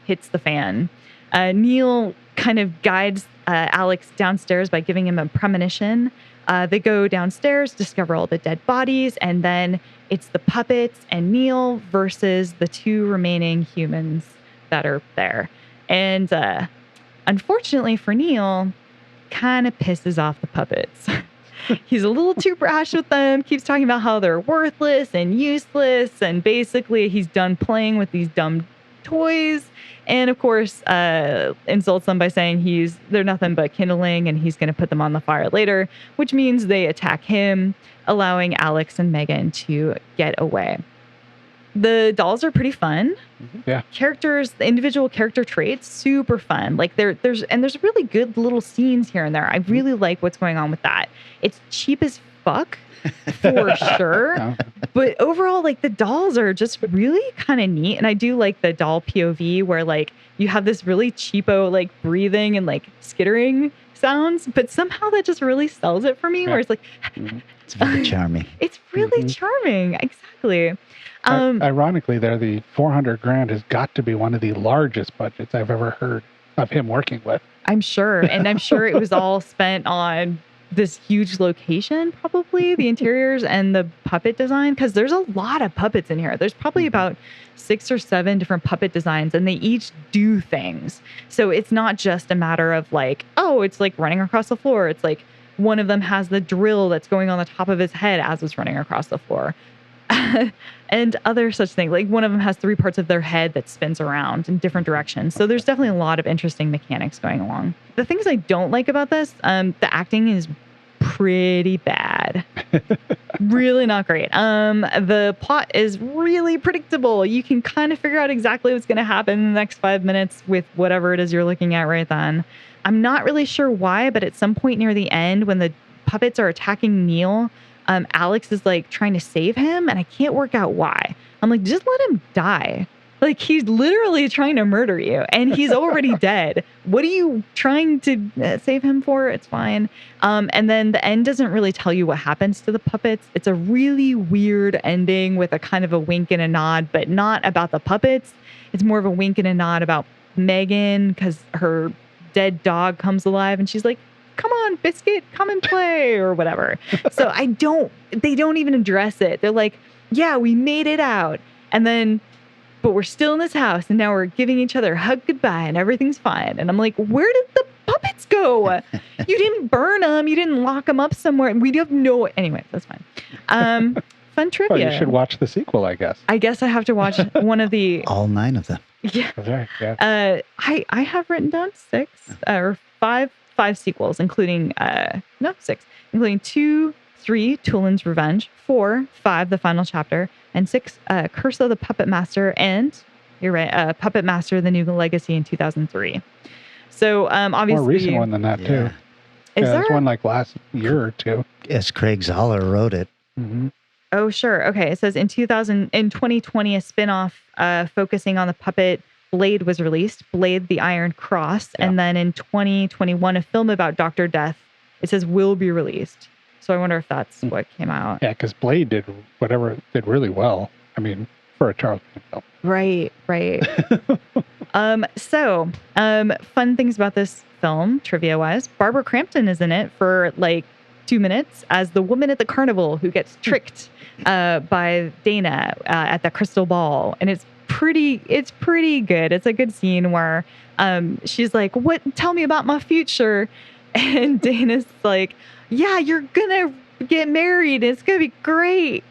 hits the fan. Neil kind of guides Alex downstairs by giving him a premonition. They go downstairs, discover all the dead bodies, and then it's the puppets and Neil versus the two remaining humans that are there. And unfortunately for Neil, kind of pisses off the puppets. He's a little too brash with them, keeps talking about how they're worthless and useless, and basically he's done playing with these dumb toys. And of course, insults them by saying they're nothing but kindling and he's going to put them on the fire later, which means they attack him, allowing Alex and Megan to get away. The dolls are pretty fun. Yeah. Characters, the individual character traits, super fun. Like there's really good little scenes here and there. I really like what's going on with that. It's cheap as fuck for sure. No. But overall, like the dolls are just really kind of neat. And I do like the doll POV where like you have this really cheapo like breathing and like skittering sounds, but somehow that just really sells it for me. Where it's like, it's very charming. It's really charming. Exactly. Ironically, the $400,000 has got to be one of the largest budgets I've ever heard of him working with. I'm sure. And I'm sure it was all spent on this huge location, probably the interiors and the puppet design, because there's a lot of puppets in here. There's probably about 6 or 7 different puppet designs, and they each do things. So it's not just a matter of like, oh, it's like running across the floor. It's like one of them has the drill that's going on the top of his head as it's running across the floor. And other such things. Like one of them has 3 parts of their head that spins around in different directions. So there's definitely a lot of interesting mechanics going along. The things I don't like about this, the acting is pretty bad. Really not great. The plot is really predictable. You can kind of figure out exactly what's going to happen in the next 5 minutes with whatever it is you're looking at right then. I'm not really sure why, but at some point near the end, when the puppets are attacking Neil, Alex is like trying to save him, and I can't work out why. I'm like, just let him die. Like he's literally trying to murder you, and he's already dead. What are you trying to save him for? It's fine. And then the end doesn't really tell you what happens to the puppets. It's a really weird ending with a kind of a wink and a nod, but not about the puppets. It's more of a wink and a nod about Megan, because her dead dog comes alive, and she's like, come on, Biscuit, come and play, or whatever. So they don't even address it. They're like, yeah, we made it out. And then, but we're still in this house, and now we're giving each other a hug goodbye, and everything's fine. And I'm like, where did the puppets go? You didn't burn them. You didn't lock them up somewhere. And we have no, anyway, that's fine. Fun trivia. Well, you should watch the sequel, I guess. I guess I have to watch one of the... All 9 of them. Yeah. Okay, yeah. I have written down 6 or 5 sequels, including 6, including 2, 3, Tulin's Revenge, 4, 5, The Final Chapter, and 6, Curse of the Puppet Master, and you're right, Puppet Master: The New Legacy in 2003. So obviously, more recent one than that too. Is there? There's one like last year or two. Yes, Craig Zoller wrote it. Mm-hmm. Oh, sure. Okay, it says in 2020, a spinoff focusing on the puppet Blade was released, Blade the Iron Cross, and then in 2021, a film about Dr. Death, it says will be released. So I wonder if that's what came out. Yeah, because Blade did really well. I mean, for a Charles Band film. Right. Fun things about this film, trivia-wise, Barbara Crampton is in it for like 2 minutes as the woman at the carnival who gets tricked by Dana at the crystal ball, and it's pretty good. It's a good scene where she's like, tell me about my future, and Dana's like, yeah, you're gonna get married, it's gonna be great.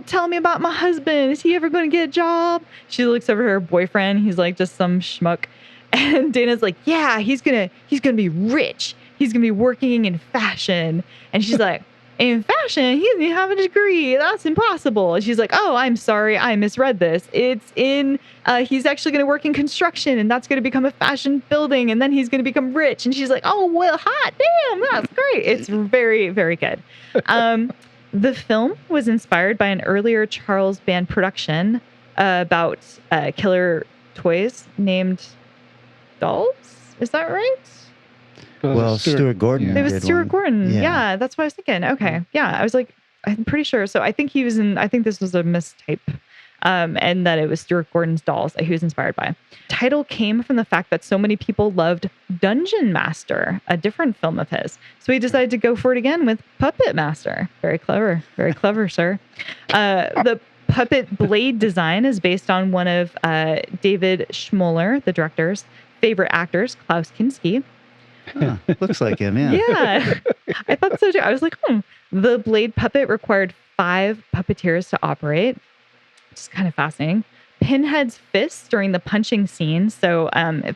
tell me about my husband. Is he ever going to get a job? She looks over at her boyfriend. He's like just some schmuck. And Dana's like, yeah, he's gonna be rich. He's gonna be working in fashion. And she's like, in fashion, he doesn't even have a degree. That's impossible. And she's like, oh, I'm sorry, I misread this. It's in, he's actually going to work in construction, and that's going to become a fashion building, and then he's going to become rich. And she's like, oh, well, hot damn, that's great. It's very, very good. The film was inspired by an earlier Charles Band production about killer toys named Dolls. Is that right? Well, Stuart Gordon. It was Stuart Gordon. Yeah. Yeah, that's what I was thinking. Okay. Yeah, I was like, I'm pretty sure. So I think I think this was a mistype. And that it was Stuart Gordon's Dolls that he was inspired by. Title came from the fact that so many people loved Dungeon Master, a different film of his. So he decided to go for it again with Puppet Master. Very clever, sir. The puppet blade design is based on one of David Schmoller, the director's favorite actors, Klaus Kinski. Huh, looks like him, yeah. Yeah, I thought so too. I was like, The blade puppet required 5 puppeteers to operate, which is kind of fascinating. Pinhead's fists during the punching scene. So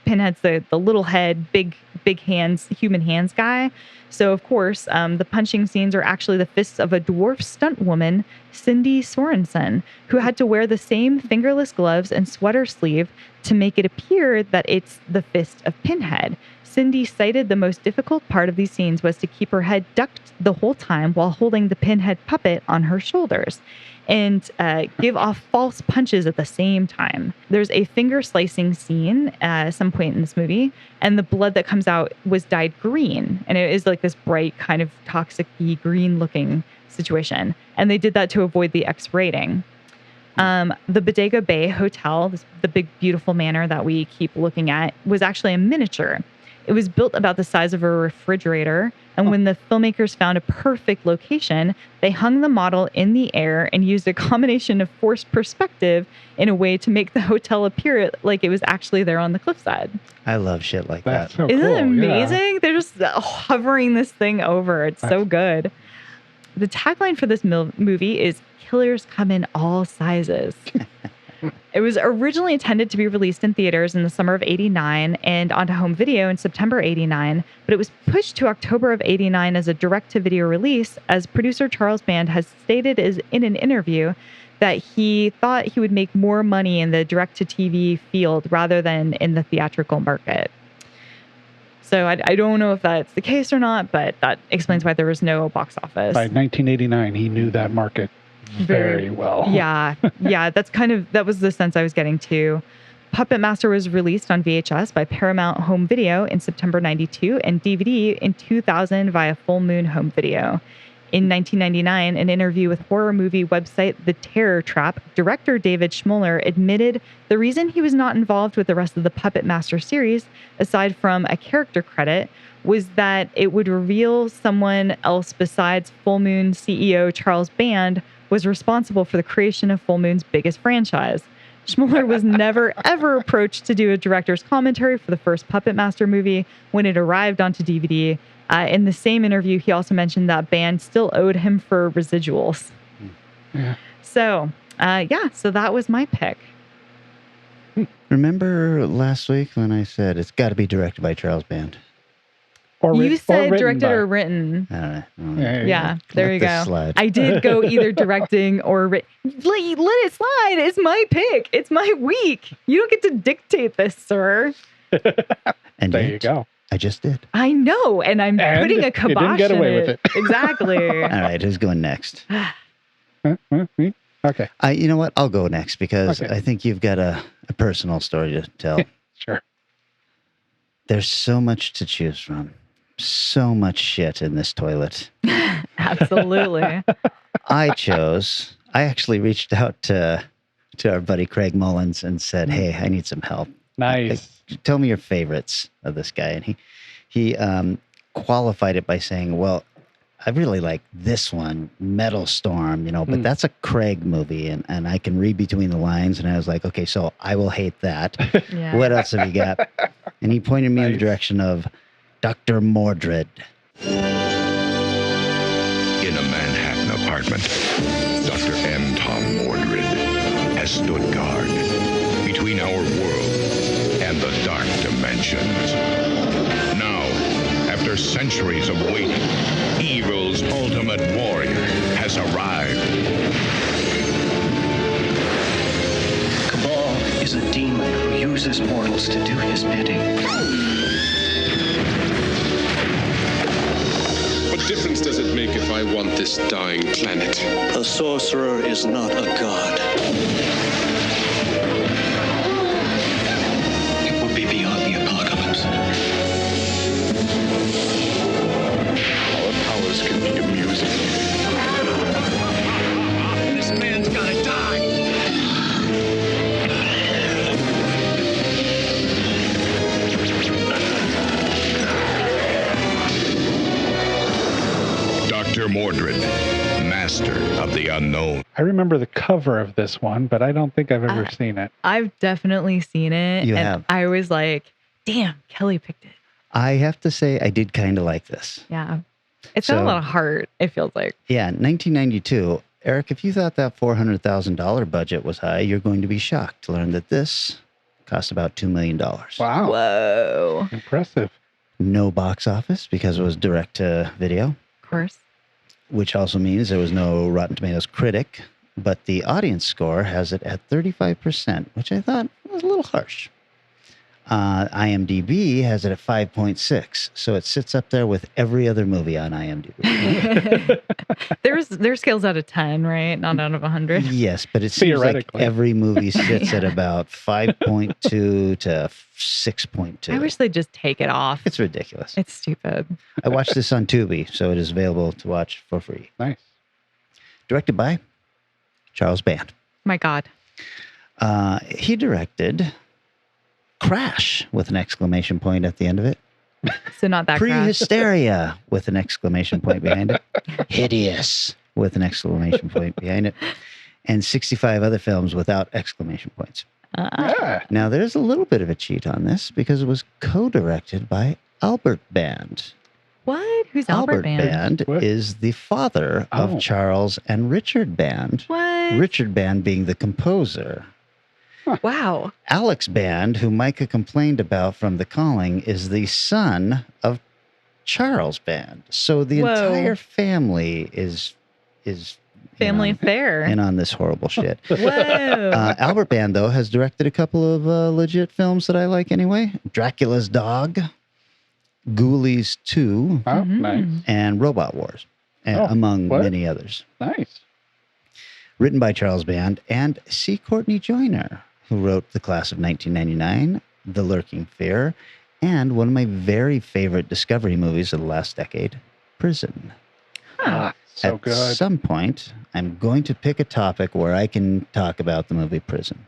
Pinhead's the little head, big hands, human hands guy. So of course, the punching scenes are actually the fists of a dwarf stunt woman, Cindy Sorensen, who had to wear the same fingerless gloves and sweater sleeve to make it appear that it's the fist of Pinhead. Cindy cited the most difficult part of these scenes was to keep her head ducked the whole time while holding the Pinhead puppet on her shoulders and give off false punches at the same time. There's a finger slicing scene at some point in this movie, and the blood that comes out was dyed green. And it is like this bright kind of toxic-y green looking situation. And they did that to avoid the X rating. The Bodega Bay Hotel, the big beautiful manor that we keep looking at, was actually a miniature. It was built about the size of a refrigerator, and when the filmmakers found a perfect location, they hung the model in the air and used a combination of forced perspective in a way to make the hotel appear like it was actually there on the cliffside. I love shit like that. So Isn't cool, it amazing? Yeah. They're just hovering this thing over. It's so good. The tagline for this movie is "Killers come in all sizes." It was originally intended to be released in theaters in the summer of '89 and onto home video in September '89, but it was pushed to October of '89 as a direct-to-video release, as producer Charles Band has stated in an interview that he thought he would make more money in the direct-to-TV field rather than in the theatrical market. So I don't know if that's the case or not, but that explains why there was no box office. By 1989, he knew that market very well. Yeah. That was the sense I was getting too. Puppet Master was released on VHS by Paramount Home Video in September 92 and DVD in 2000 via Full Moon Home Video. In 1999, an interview with horror movie website The Terror Trap, director David Schmoller admitted the reason he was not involved with the rest of the Puppet Master series, aside from a character credit, was that it would reveal someone else besides Full Moon CEO Charles Band was responsible for the creation of Full Moon's biggest franchise. Schmoller was never, ever approached to do a director's commentary for the first Puppet Master movie when it arrived onto DVD. In the same interview, he also mentioned that Band still owed him for residuals. Yeah. So that was my pick. Remember last week when I said it's got to be directed by Charles Band? You said directed or written. I don't know. Yeah, there you go. Slide. I did go either directing or written. Let it slide. It's my pick. It's my week. You don't get to dictate this, sir. And there you go. I just did. I know, and I'm putting a kibosh you didn't get away with it. Exactly. All right, who's going next? Me? Okay. You know what? I'll go next because Okay. I think you've got a personal story to tell. Sure. There's so much to choose from. So much shit in this toilet. Absolutely. I actually reached out to our buddy Craig Mullins and said, hey, I need some help. Nice. Tell me your favorites of this guy. And he qualified it by saying, well, I really like this one, Metal Storm, but that's a Craig movie and I can read between the lines. And I was like, okay, so I will hate that. Yeah. What else have you got? And he pointed me in the direction of Dr. Mordrid. In a Manhattan apartment, Dr. M stood guard between our world and the dark dimensions. Now, after centuries of waiting, evil's ultimate warrior has arrived. Cabal is a demon who uses mortals to do his bidding. What difference does it make if I want this dying planet? A sorcerer is not a god. It would be beyond the apocalypse. Our powers can be amusing. This man's gotta die. Dr. Mordrid, master of the unknown. I remember the cover of this one, but I don't think I've ever seen it. I've definitely seen it. You and have. I was like, damn, Kelly picked it. I have to say, I did kind of like this. Yeah. It's got a lot of heart, it feels like. Yeah, 1992. Eric, if you thought that $400,000 budget was high, you're going to be shocked to learn that this cost about $2 million. Wow. Whoa. Impressive. No box office because it was direct to video, Of course. which also means there was no Rotten Tomatoes critic, but the audience score has it at 35%, which I thought was a little harsh. IMDb has it at 5.6, so it sits up there with every other movie on IMDb. There's scales out of 10, right? Not out of 100. Yes, but it seems like Theoretically. every movie sits at about 5.2 to 6.2. I wish they'd just take it off. It's ridiculous. It's stupid. I watched this on Tubi, so it is available to watch for free. Nice. Directed by Charles Band. My God. He directed Crash with an exclamation point at the end of it. So not that crash. Pre-hysteria with an exclamation point behind it. Hideous with an exclamation point behind it. And 65 other films without exclamation points. Yeah. Now, there's a little bit of a cheat on this because it was co-directed by Albert Band. What? Who's Albert Band? What? Is the father of Oh. Charles and Richard Band. What? Richard Band being the composer. Wow. Alex Band, who Micah complained about from The Calling, is the son of Charles Band. So the Whoa. entire family is Family affair. in on this horrible shit. Whoa. Albert Band, though, has directed a couple of legit films that I like anyway. Dracula's Dog, Ghoulies 2, Oh, nice. and Robot Wars, Oh, among what? many others. Nice. Written by Charles Band and C. Courtney Joyner, who wrote The Class of 1999, The Lurking Fear, and one of my very favorite Discovery movies of the last decade, Prison. Ah, so At good. some point, I'm going to pick a topic where I can talk about the movie Prison.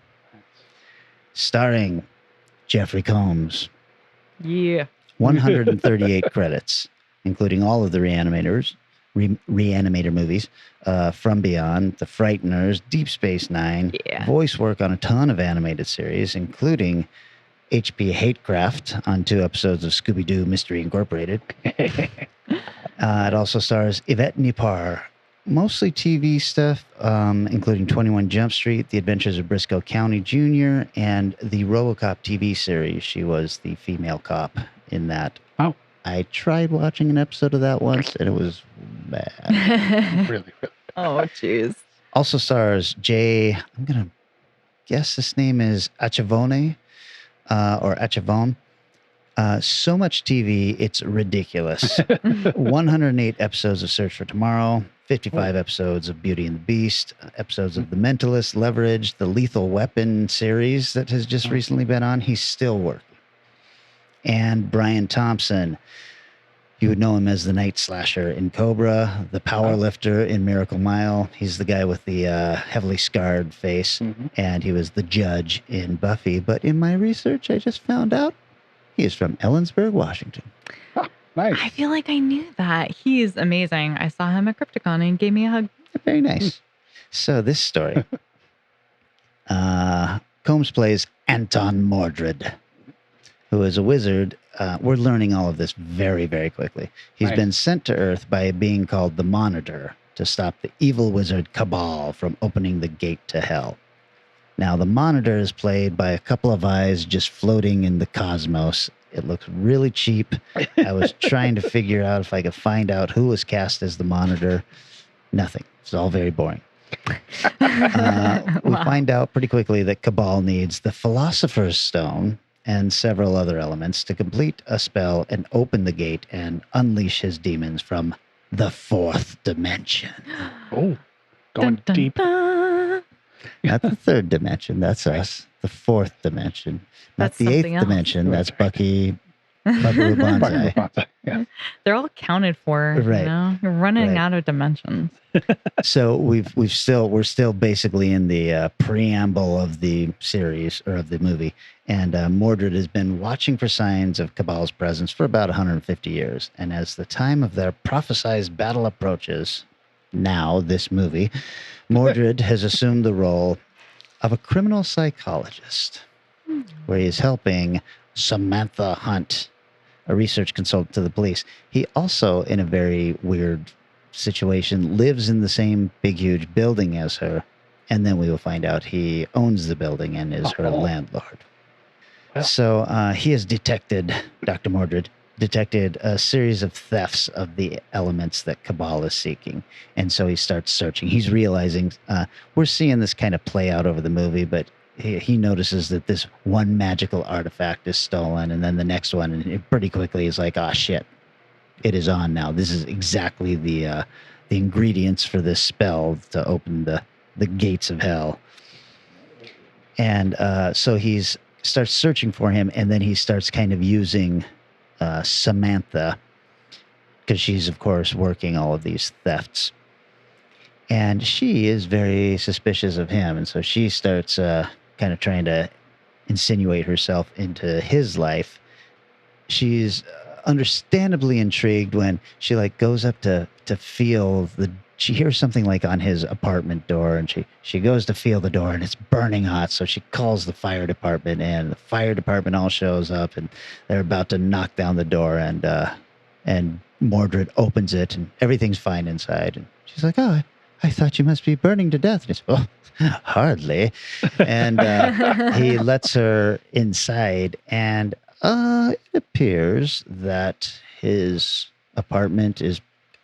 Starring Jeffrey Combs, Yeah. 138 credits, including all of the Reanimator movies, From Beyond, The Frighteners, Deep Space Nine, Yeah. voice work on a ton of animated series, including H.P. Hatecraft on 2 episodes of Scooby-Doo Mystery Incorporated. It also stars Yvette Nipar, mostly TV stuff, including 21 Jump Street, The Adventures of Briscoe County Jr., and the RoboCop TV series. She was the female cop in that. Oh. I tried watching an episode of that once, and it was bad. Really, really. Oh, jeez. Also stars I'm going to guess this name is Achivone, or Achivone. So much TV, it's ridiculous. 108 episodes of Search for Tomorrow, 55 episodes of Beauty and the Beast, episodes of The Mentalist, Leverage, the Lethal Weapon series that has just recently been on. He's still working. And Brian Thompson. You would know him as the Night Slasher in Cobra, the Power Lifter in Miracle Mile. He's the guy with the heavily scarred face, and he was the judge in Buffy. But in my research, I just found out he is from Ellensburg, Washington. Nice. I feel like I knew that. He's amazing. I saw him at Crypticon and he gave me a hug. Very nice. So this story, Combs plays Anton Mordrid, who is a wizard. We're learning all of this very, very quickly. He's Nice. been sent to Earth by a being called the Monitor to stop the evil wizard Cabal from opening the gate to hell. Now, the monitor is played by a couple of eyes just floating in the cosmos. It looks really cheap. I was trying to figure out if I could find out who was cast as the monitor. Nothing. It's all very boring. We find out pretty quickly that Cabal needs the Philosopher's Stone and several other elements to complete a spell and open the gate and unleash his demons from the fourth dimension. Oh, going deep. Not the third dimension. That's us. The fourth dimension. Not That's the eighth something else. dimension. That's Buckaroo Banzai. Yeah. They're all accounted for. Right. You know, you're running Right. out of dimensions. So we're still basically in the preamble of the series or of the movie, and Mordrid has been watching for signs of Cabal's presence for about 150 years. And as the time of their prophesized battle approaches, now this movie, Mordrid has assumed the role of a criminal psychologist, where he is helping Samantha Hunt, a research consultant to the police. He also, in a very weird situation, lives in the same big, huge building as her. And then we will find out he owns the building and is her landlord. Well. So he has Dr. Mordrid detected a series of thefts of the elements that Cabal is seeking. And so he starts searching. He's realizing, we're seeing this kind of play out over the movie, but he notices that this one magical artifact is stolen, and then the next one, and it pretty quickly is like, oh shit, it is on now. This is exactly the ingredients for this spell to open the gates of hell. And so he's starts searching for him, and then he starts kind of using Samantha, because she's of course working all of these thefts, and she is very suspicious of him, and so she starts kind of trying to insinuate herself into his life. She's understandably intrigued when she like goes up to feel she hears something like on his apartment door, and she goes to feel the door, and it's burning hot. So she calls the fire department, and the fire department all shows up, and they're about to knock down the door, and Mordrid opens it, and everything's fine inside. And she's like, "Oh, I thought you must be burning to death." And he's, "Oh, hardly." And he lets her inside, and it appears that his apartment is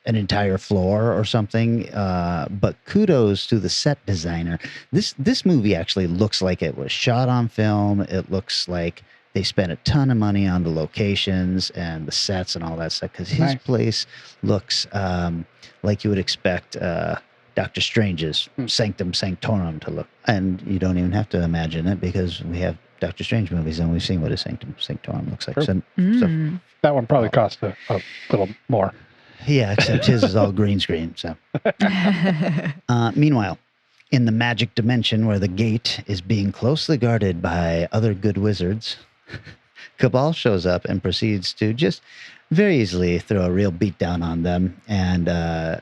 an entire floor or something, but kudos to the set designer. This movie actually looks like it was shot on film. It looks like they spent a ton of money on the locations and the sets and all that stuff, because his place looks like you would expect Doctor Strange's Sanctum Sanctorum to look. And you don't even have to imagine it, because we have Doctor Strange movies and we've seen what a Sanctum Sanctorum looks like. Sure. So That one probably cost a little more. yeah, except his is all green screen. So, meanwhile, in the magic dimension where the gate is being closely guarded by other good wizards, Cabal shows up and proceeds to just very easily throw a real beatdown on them and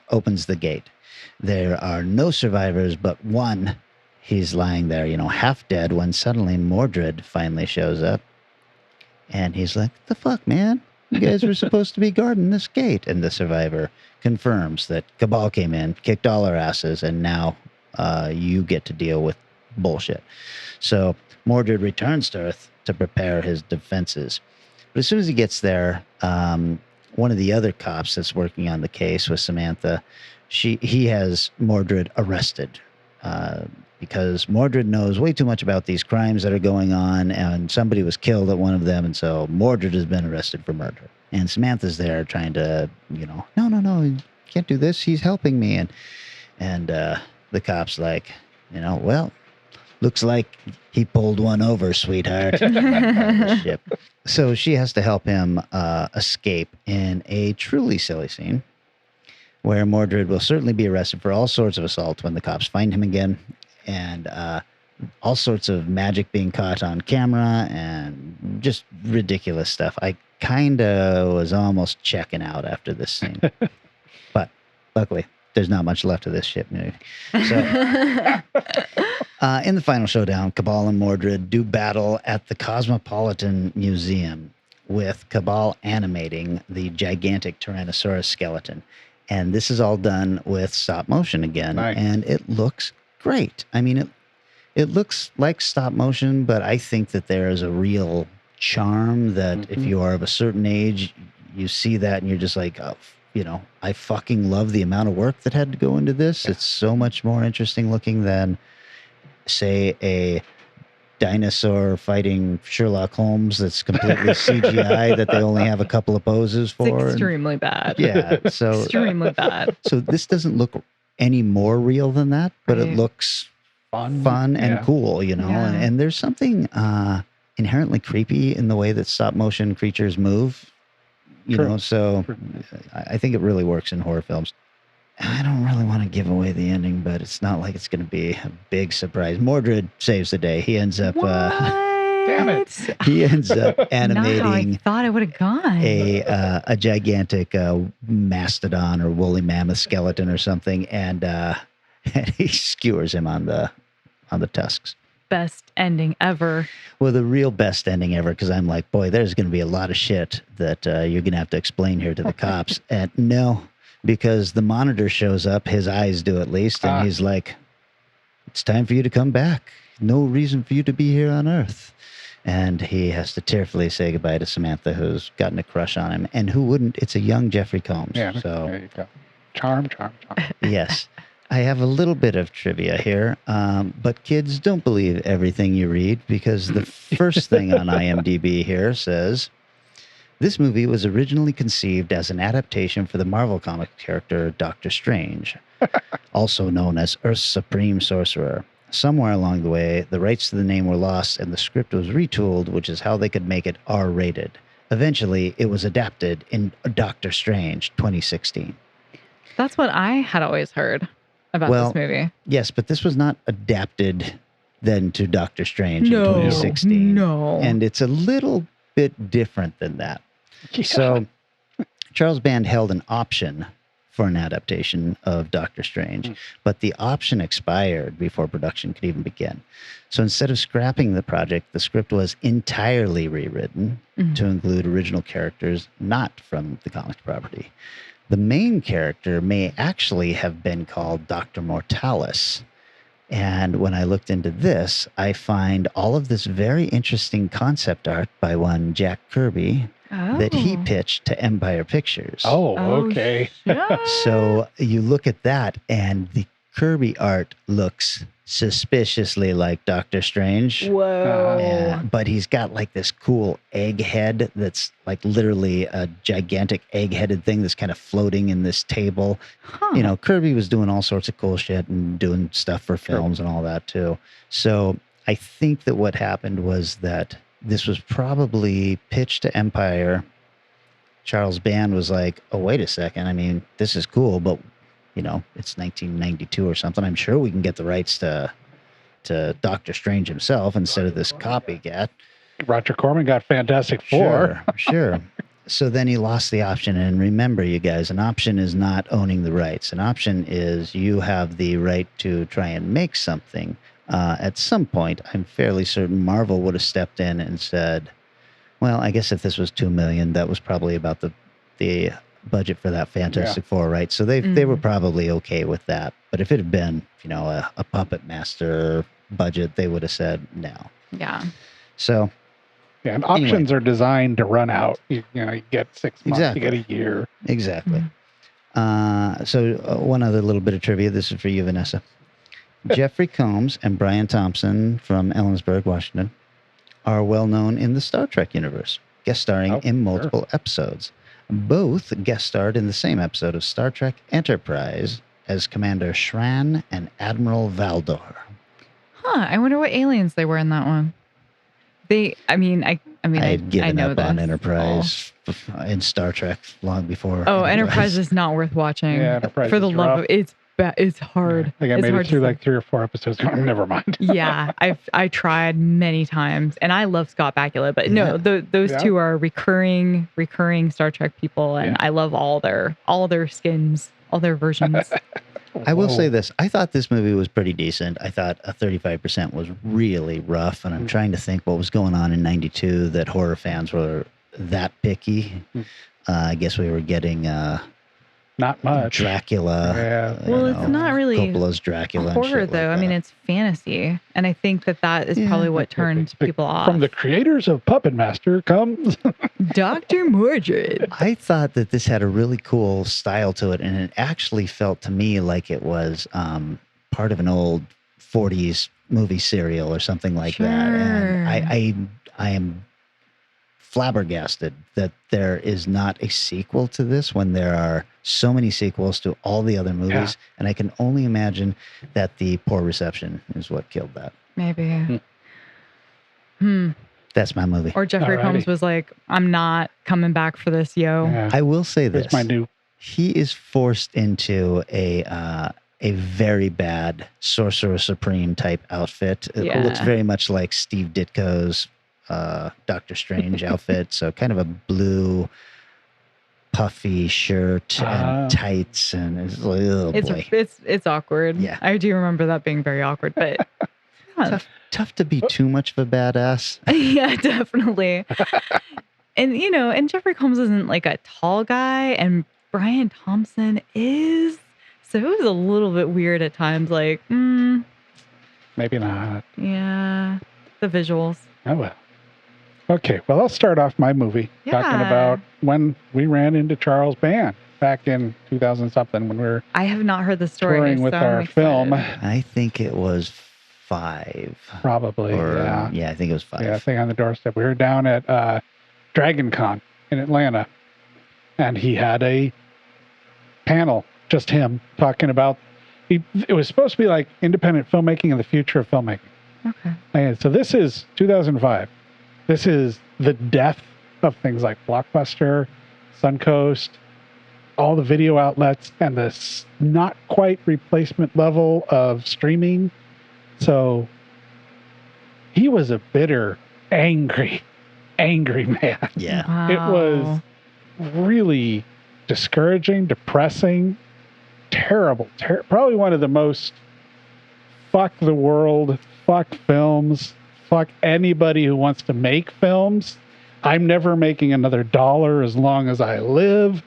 opens the gate. There are no survivors but one. He's lying there, half dead, when suddenly Mordrid finally shows up. And he's like, "The fuck, man? You guys were supposed to be guarding this gate." And the survivor confirms that Cabal came in, kicked all our asses, and now you get to deal with bullshit. So Mordrid returns to Earth to prepare his defenses. But as soon as he gets there, one of the other cops that's working on the case with Samantha, he has Mordrid arrested. Because Mordrid knows way too much about these crimes that are going on, and somebody was killed at one of them, and so Mordrid has been arrested for murder. And Samantha's there trying to, no, you can't do this. He's helping me. And the cop's like, well, looks like he pulled one over, sweetheart. Ship. So she has to help him escape in a truly silly scene, where Mordrid will certainly be arrested for all sorts of assault when the cops find him again. And all sorts of magic being caught on camera and just ridiculous stuff. I kind of was almost checking out after this scene. But luckily, there's not much left of this shit movie. So, in the final showdown, Cabal and Mordrid do battle at the Cosmopolitan Museum, with Cabal animating the gigantic Tyrannosaurus skeleton. And this is all done with stop motion again. Nice. And it looks great. I mean, it looks like stop motion, but I think that there is a real charm that if you are of a certain age, you see that and you're just like, oh, I fucking love the amount of work that had to go into this. It's so much more interesting looking than, say, a dinosaur fighting Sherlock Holmes that's completely CGI that they only have a couple of poses for. It's extremely bad. Yeah, so extremely bad. So this doesn't look any more real than that, but it looks fun and cool, and there's something inherently creepy in the way that stop motion creatures move, so I think it really works in horror films. I don't really want to give away the ending, but it's not like it's going to be a big surprise. Mordrid saves the day. He ends up damn it. He ends up animating Not how I thought it would have gone. a gigantic mastodon or woolly mammoth skeleton or something, and he skewers him on the tusks. Best ending ever. Well, the real best ending ever, because I'm like, boy, there's going to be a lot of shit that you're going to have to explain here to the cops. And no, because the monitor shows up, his eyes do at least, and he's like, it's time for you to come back. No reason for you to be here on Earth. And he has to tearfully say goodbye to Samantha, who's gotten a crush on him. And who wouldn't? It's a young Jeffrey Combs. Yeah, so there you go. Charm. Yes. I have a little bit of trivia here, but kids, don't believe everything you read, because the first thing on IMDb here says, this movie was originally conceived as an adaptation for the Marvel comic character Doctor Strange, also known as Earth's Supreme Sorcerer. Somewhere along the way, the rights to the name were lost and the script was retooled, which is how they could make it R-rated. Eventually, it was adapted in Doctor Strange 2016. That's what I had always heard about this movie. Yes, but this was not adapted then to Doctor Strange in 2016. No. And it's a little bit different than that. Yeah. So Charles Band held an option for an adaptation of Doctor Strange, but the option expired before production could even begin. So instead of scrapping the project, the script was entirely rewritten to include original characters not from the comic property. The main character may actually have been called Dr. Mortalis. And when I looked into this, I find all of this very interesting concept art by one Jack Kirby that he pitched to Empire Pictures. Oh, okay. So you look at that, and the Kirby art looks suspiciously like Doctor Strange. Whoa. But he's got like this cool egg head that's like literally a gigantic egg-headed thing that's kind of floating in this table. Kirby was doing all sorts of cool shit and doing stuff for films and all that too. So I think that what happened was that this was probably pitched to Empire. Charles Band was like, oh, wait a second. I mean, this is cool, but it's 1992 or something. I'm sure we can get the rights to Doctor Strange himself instead of this copycat. Roger Corman got Fantastic Four. Sure. So then he lost the option. And remember, you guys, an option is not owning the rights. An option is you have the right to try and make something. At some point, I'm fairly certain Marvel would have stepped in and said, well, I guess if this was $2 million, that was probably about the budget for that Fantastic Four, right? So they were probably okay with that. But if it had been, a Puppet Master budget, they would have said no. Yeah. So. Yeah, and options are designed to run out. You get 6 months, you get a year. Exactly. So one other little bit of trivia. This is for you, Vanessa. Jeffrey Combs and Brian Thompson from Ellensburg, Washington, are well known in the Star Trek universe, guest starring in multiple episodes. Both guest starred in the same episode of Star Trek Enterprise as Commander Shran and Admiral Valdor. I wonder what aliens they were in that one. I had given up on this. Enterprise in Star Trek long before. Oh, Enterprise is not worth watching. Yeah, Enterprise for the is love rough. of it's hard. I think I made it through like 3 or 4 episodes. Never mind. Yeah, I tried many times, and I love Scott Bakula, but no, those two are recurring Star Trek people, and I love all their skins, all their versions. I will say this. I thought this movie was pretty decent. I thought a 35% was really rough, and I'm trying to think what was going on in 92 that horror fans were that picky. I guess we were getting Not much. Dracula. Yeah. Well, it's not really Coppola's Dracula. and horror, shit though. like I mean, that. it's fantasy. And I think that is probably what turns people off. From the creators of Puppet Master comes Dr. Mordrid. I thought that this had a really cool style to it, and it actually felt to me like it was part of an old 40s movie serial or something like that. And I am flabbergasted that there is not a sequel to this when there are so many sequels to all the other movies. And I can only imagine that the poor reception is what killed that. Maybe. That's my movie. Or Jeffrey Combs was like, I'm not coming back for this, yo. Yeah. I will say this. It's my new. He is forced into a very bad Sorcerer Supreme type outfit. It looks very much like Steve Ditko's Doctor Strange outfit. So kind of a blue puffy shirt and tights, and it's like, oh boy. It's awkward. Yeah. I do remember that being very awkward, but tough to be too much of a badass. Yeah, definitely. And Jeffrey Combs isn't like a tall guy, and Brian Thompson is. So it was a little bit weird at times, like, Maybe not. Yeah, the visuals. Oh, well. Okay, well, I'll start off my movie talking about when we ran into Charles Band back in 2000-something when we were I have not heard the story. touring with our film. I think it was 5. Probably, yeah. Yeah, I think it was 5. Yeah, I think on the doorstep. We were down at Dragon Con in Atlanta, and he had a panel, just him, talking about, it was supposed to be like independent filmmaking and the future of filmmaking. Okay. And so this is 2005. This is the death of things like Blockbuster, Suncoast, all the video outlets, and this not quite replacement level of streaming. So he was a bitter, angry man. Yeah. Wow. It was really discouraging, depressing, terrible. Probably one of the most fuck the world, fuck films, fuck anybody who wants to make films. I'm never making another dollar as long as I live.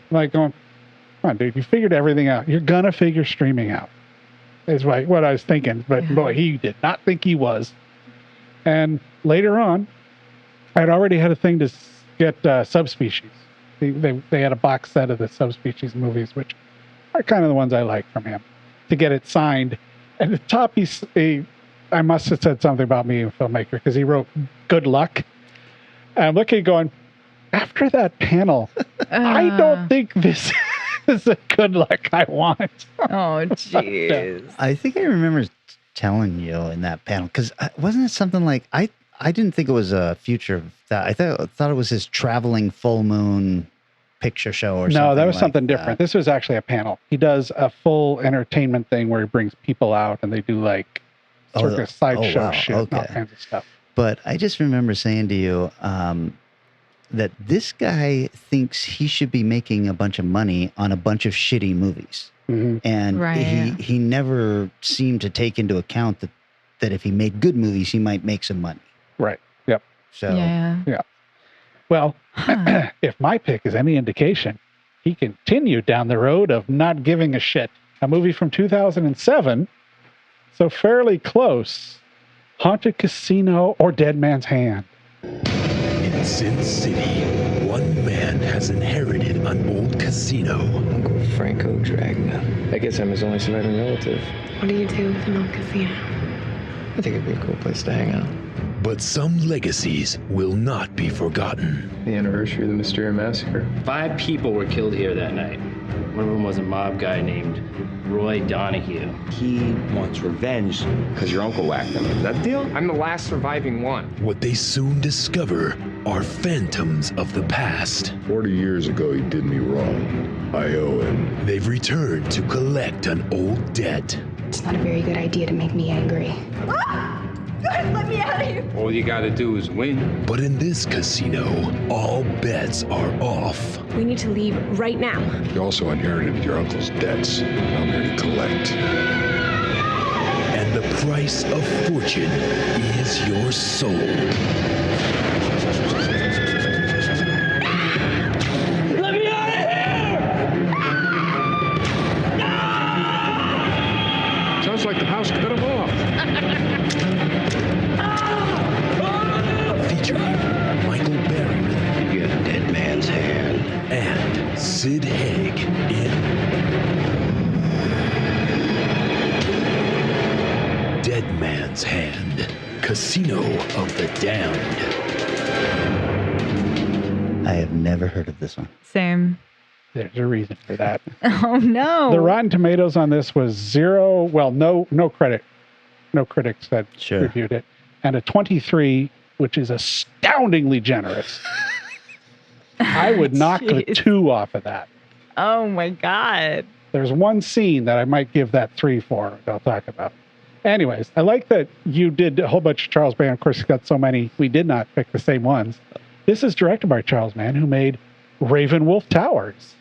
I'm like going, come on, dude, you figured everything out. You're going to figure streaming out. Is what I was thinking. But boy, he did not think he was. And later on, I'd already had a thing to get Subspecies. They had a box set of the Subspecies movies, which are kind of the ones I like from him, to get it signed. At the top, I must have said something about me, a filmmaker, because he wrote "Good luck." And I'm looking, going, after that panel, I don't think this is the good luck I want. Oh, jeez. I think I remember telling you in that panel, because wasn't it something like I didn't think it was a future of that. I thought it was his traveling full moon picture show or something. No, that was like something that. different. This was actually a panel. He does a full entertainment thing where he brings people out and they do like circus sideshow shit and all kinds of stuff. But I just remember saying to you that this guy thinks he should be making a bunch of money on a bunch of shitty movies. Mm-hmm. And he never seemed to take into account that if he made good movies, he might make some money. Right. Yep. So yeah. Well, if my pick is any indication, he continued down the road of not giving a shit. A movie from 2007, so fairly close. Haunted Casino or Dead Man's Hand. In Sin City, one man has inherited an old casino. Uncle Franco Dragna. I guess I'm his only surviving relative. What do you do with an old casino? I think it'd be a cool place to hang out. But some legacies will not be forgotten. The anniversary of the Mysterio Massacre. 5 people were killed here that night. One of them was a mob guy named Roy Donahue. He wants revenge because your uncle whacked him. Is that the deal? I'm the last surviving one. What they soon discover are phantoms of the past. 40 years ago, he did me wrong. I owe him. They've returned to collect an old debt. It's not a very good idea to make me angry. Guys, let me out of here! All you gotta do is win. But in this casino, all bets are off. We need to leave right now. You also inherited your uncle's debts. I'm here to collect. And the price of fortune is your soul. Let me out of here! the house cut him off. Featuring Michael Berryman. You got a dead man's hand. And Sid Haig in Dead Man's Hand, Casino of the Damned. I have never heard of this one. Same. There's a reason for that. Oh no. The Rotten Tomatoes on this was 0. Well, no credit. No critics that reviewed it. And a 23, which is astoundingly generous. I would knock the 2 off of that. Oh my God. There's one scene that I might give that 3 for, I'll talk about. Anyways, I like that you did a whole bunch of Charles Band. Of course, he's got so many. We did not pick the same ones. This is directed by Charles Band, who made Ravenwolf Towers,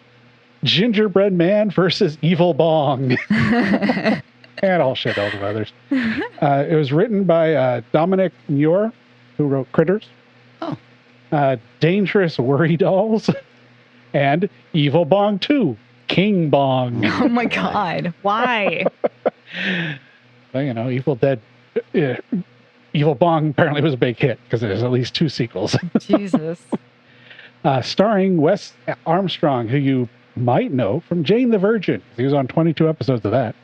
Gingerbread Man versus Evil Bong, and all shit of others. It was written by Dominic Muir, who wrote Critters, Dangerous Worry Dolls, and Evil Bong 2, King Bong. Oh my God. Why? Well, you know, Evil Dead, Evil Bong apparently was a big hit because there's at least 2 sequels. Jesus. Starring Wes Armstrong, who you might know from Jane the Virgin. He was on 22 episodes of that.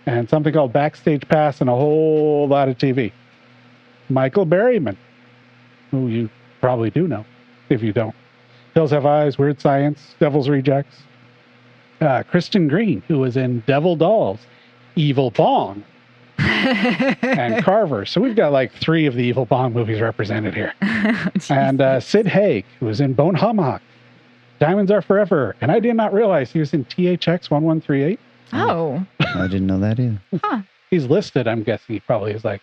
And something called Backstage Pass and a whole lot of TV. Michael Berryman, who you probably do know, if you don't. Hills Have Eyes, Weird Science, Devil's Rejects. Kristen Green, who was in Devil Dolls, Evil Bong, and Carver. So we've got like 3 of the Evil Bong movies represented here. And Sid Haig, who was in Bone Tomahawk, Diamonds Are Forever. And I did not realize he was in THX 1138. Oh. I didn't know that either. Huh. He's listed. I'm guessing he probably is like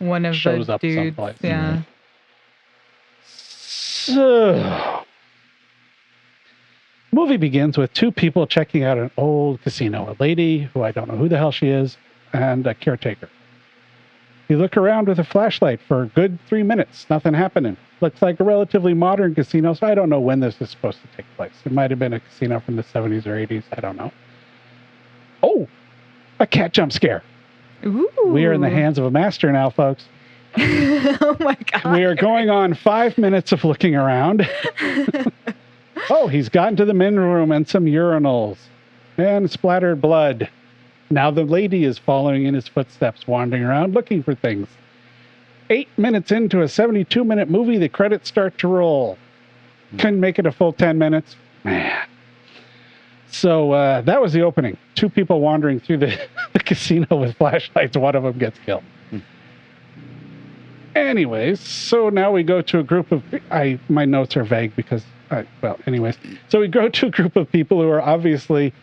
one of shows the up dudes. someplace. Yeah. So, movie begins with 2 people checking out an old casino. A lady, who I don't know who the hell she is, and a caretaker. You look around with a flashlight for a good 3 minutes. Nothing happening. Looks like a relatively modern casino, so I don't know when this is supposed to take place. It might have been a casino from the 70s or 80s. I don't know. Oh, a cat jump scare. Ooh. We are in the hands of a master now, folks. Oh my God. We are going on 5 minutes of looking around. Oh, he's gotten to the men's room and some urinals and splattered blood. Now the lady is following in his footsteps, wandering around looking for things. 8 minutes into a 72-minute movie, the credits start to roll. Couldn't make it a full 10 minutes. Man. So that was the opening. 2 people wandering through the casino with flashlights. One of them gets killed. Anyways, so now we go to a group of... my notes are vague because... anyways. So we go to a group of people who are obviously...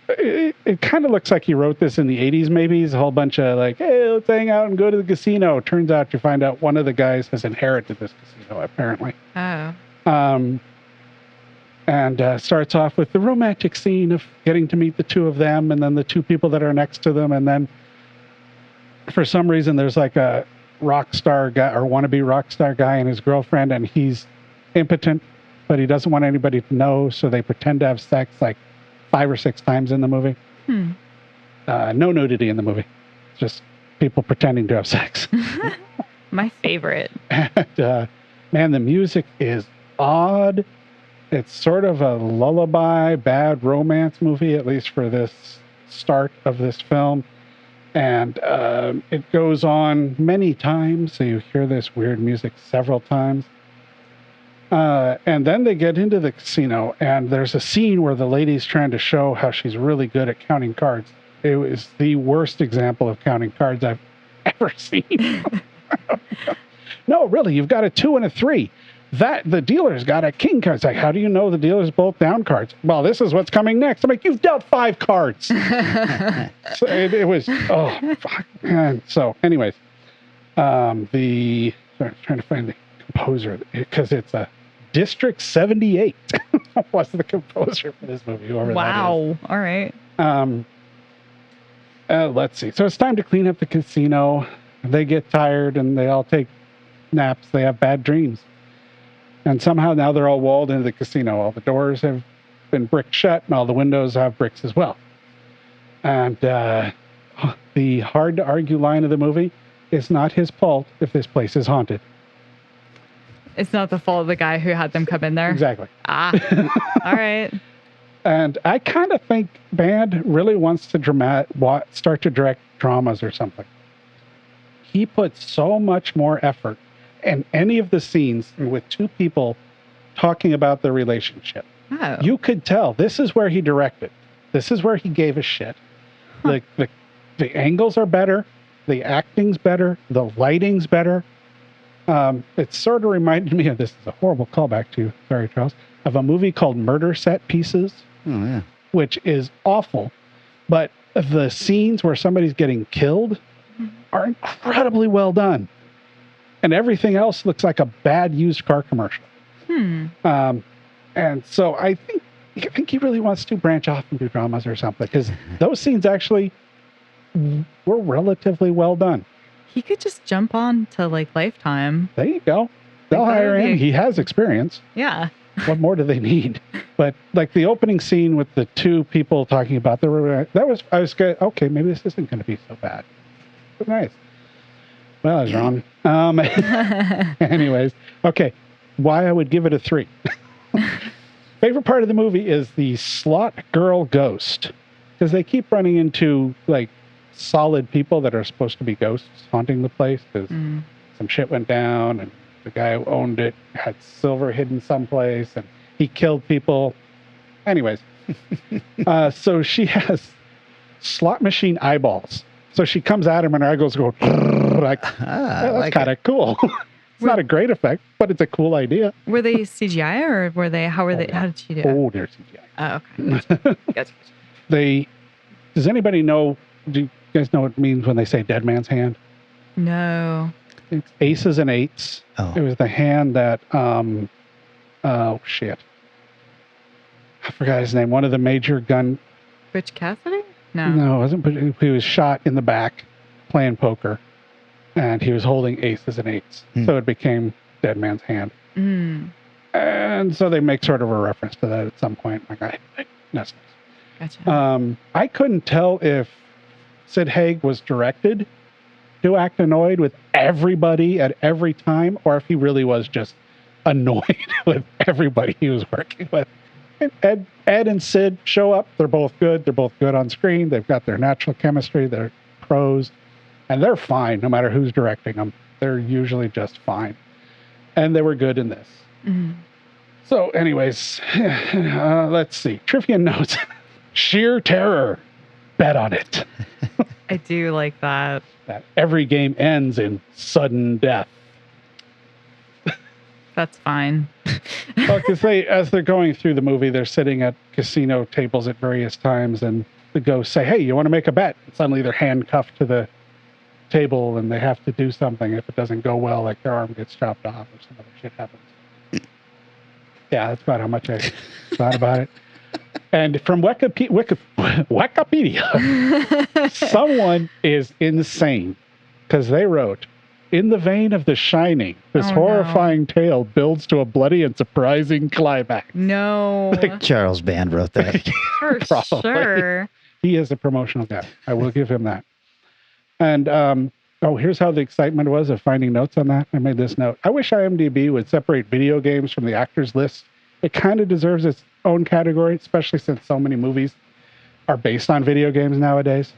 It kind of looks like he wrote this in the 80s, maybe. It's a whole bunch of like, hey, let's hang out and go to the casino. Turns out you find out one of the guys has inherited this casino, apparently. Oh. And starts off with the romantic scene of getting to meet the 2 of them and then the 2 people that are next to them. And then for some reason, there's like a rock star guy or wannabe rock star guy and his girlfriend, and he's impotent, but he doesn't want anybody to know. So they pretend to have sex like 5 or 6 times in the movie. No nudity in the movie. It's just people pretending to have sex. My favorite. And, man, the music is odd. It's sort of a lullaby, bad romance movie, at least for this start of this film. And it goes on many times, so you hear this weird music several times. And then they get into the casino, and there's a scene where the lady's trying to show how she's really good at counting cards. It was the worst example of counting cards I've ever seen. No, really, you've got a 2 and a 3. The dealer's got a king card. It's like, how do you know the dealer's both down cards? Well, this is what's coming next. I'm like, you've dealt 5 cards. So it was, oh, fuck. And so, anyways, sorry, I'm trying to find the composer, because it's a District 78 was the composer for this movie. Wow. All right. Let's see. So it's time to clean up the casino. They get tired and they all take naps. They have bad dreams. And somehow now they're all walled into the casino. All the doors have been bricked shut and all the windows have bricks as well. And the hard to argue line of the movie. It's not his fault if this place is haunted. It's not the fault of the guy who had them come in there. Exactly. Ah, all right. And I kind of think Band really wants to start to direct dramas or something. He puts so much more effort in any of the scenes with two people talking about their relationship. Oh. You could tell this is where he directed. This is where he gave a shit. Huh. The angles are better. The acting's better. The lighting's better. It sort of reminded me of, this is a horrible callback to, sorry, Charles, of a movie called Murder Set Pieces. Oh, yeah. Which is awful. But the scenes where somebody's getting killed are incredibly well done. And everything else looks like a bad used car commercial. And so I think he really wants to branch off and do dramas or something, because those scenes actually were relatively well done. He could just jump on to like Lifetime. There you go. They'll hire him. He has experience. Yeah. What more do they need? But like the opening scene with the two people talking about I was good. Okay, maybe this isn't going to be so bad. But nice. Well, I was wrong. Anyways, okay. Why I would give it a 3. Favorite part of the movie is the slot girl ghost, because they keep running into like solid people that are supposed to be ghosts haunting the place, because some shit went down and the guy who owned it had silver hidden someplace and he killed people. Anyways, so she has slot machine eyeballs. So she comes at him and her eyeballs go like, that's kind of cool. It's not a great effect, but it's a cool idea. Were they CGI or were they, how did she do it? Oh, they're CGI. Oh, okay. Gotcha. Does anybody know, do you guys know what it means when they say dead man's hand? No. It's aces and eights. Oh. It was the hand that, oh shit. I forgot his name. One of the major gun. Butch Cassidy? No. No, it wasn't. He was shot in the back playing poker. And he was holding aces and eights. So it became dead man's hand. And so they make sort of a reference to that at some point. Like, that's nice. Gotcha. I couldn't tell if Sid Haig was directed to act annoyed with everybody at every time, or if he really was just annoyed with everybody he was working with. And Ed and Sid show up. They're both good. They're both good on screen. They've got their natural chemistry. They're pros. And they're fine no matter who's directing them. They're usually just fine. And they were good in this. So anyways, let's see. Trivia notes. Sheer terror. Bet on it. I do like that. That every game ends in sudden death. That's fine. Well, because as they're going through the movie, they're sitting at casino tables at various times, and the ghosts say, hey, you want to make a bet? And suddenly they're handcuffed to the table and they have to do something. If it doesn't go well, like their arm gets chopped off or some other shit happens. Yeah, that's about how much I thought about it. And from Wikipedia, someone is insane, because they wrote, in the vein of The Shining, this horrifying tale builds to a bloody and surprising climax. No. Charles Band wrote that. For sure. He is a promotional guy. I will give him that. And, here's how the excitement was of finding notes on that. I made this note. I wish IMDb would separate video games from the actors list. It kind of deserves its own category, especially since so many movies are based on video games nowadays.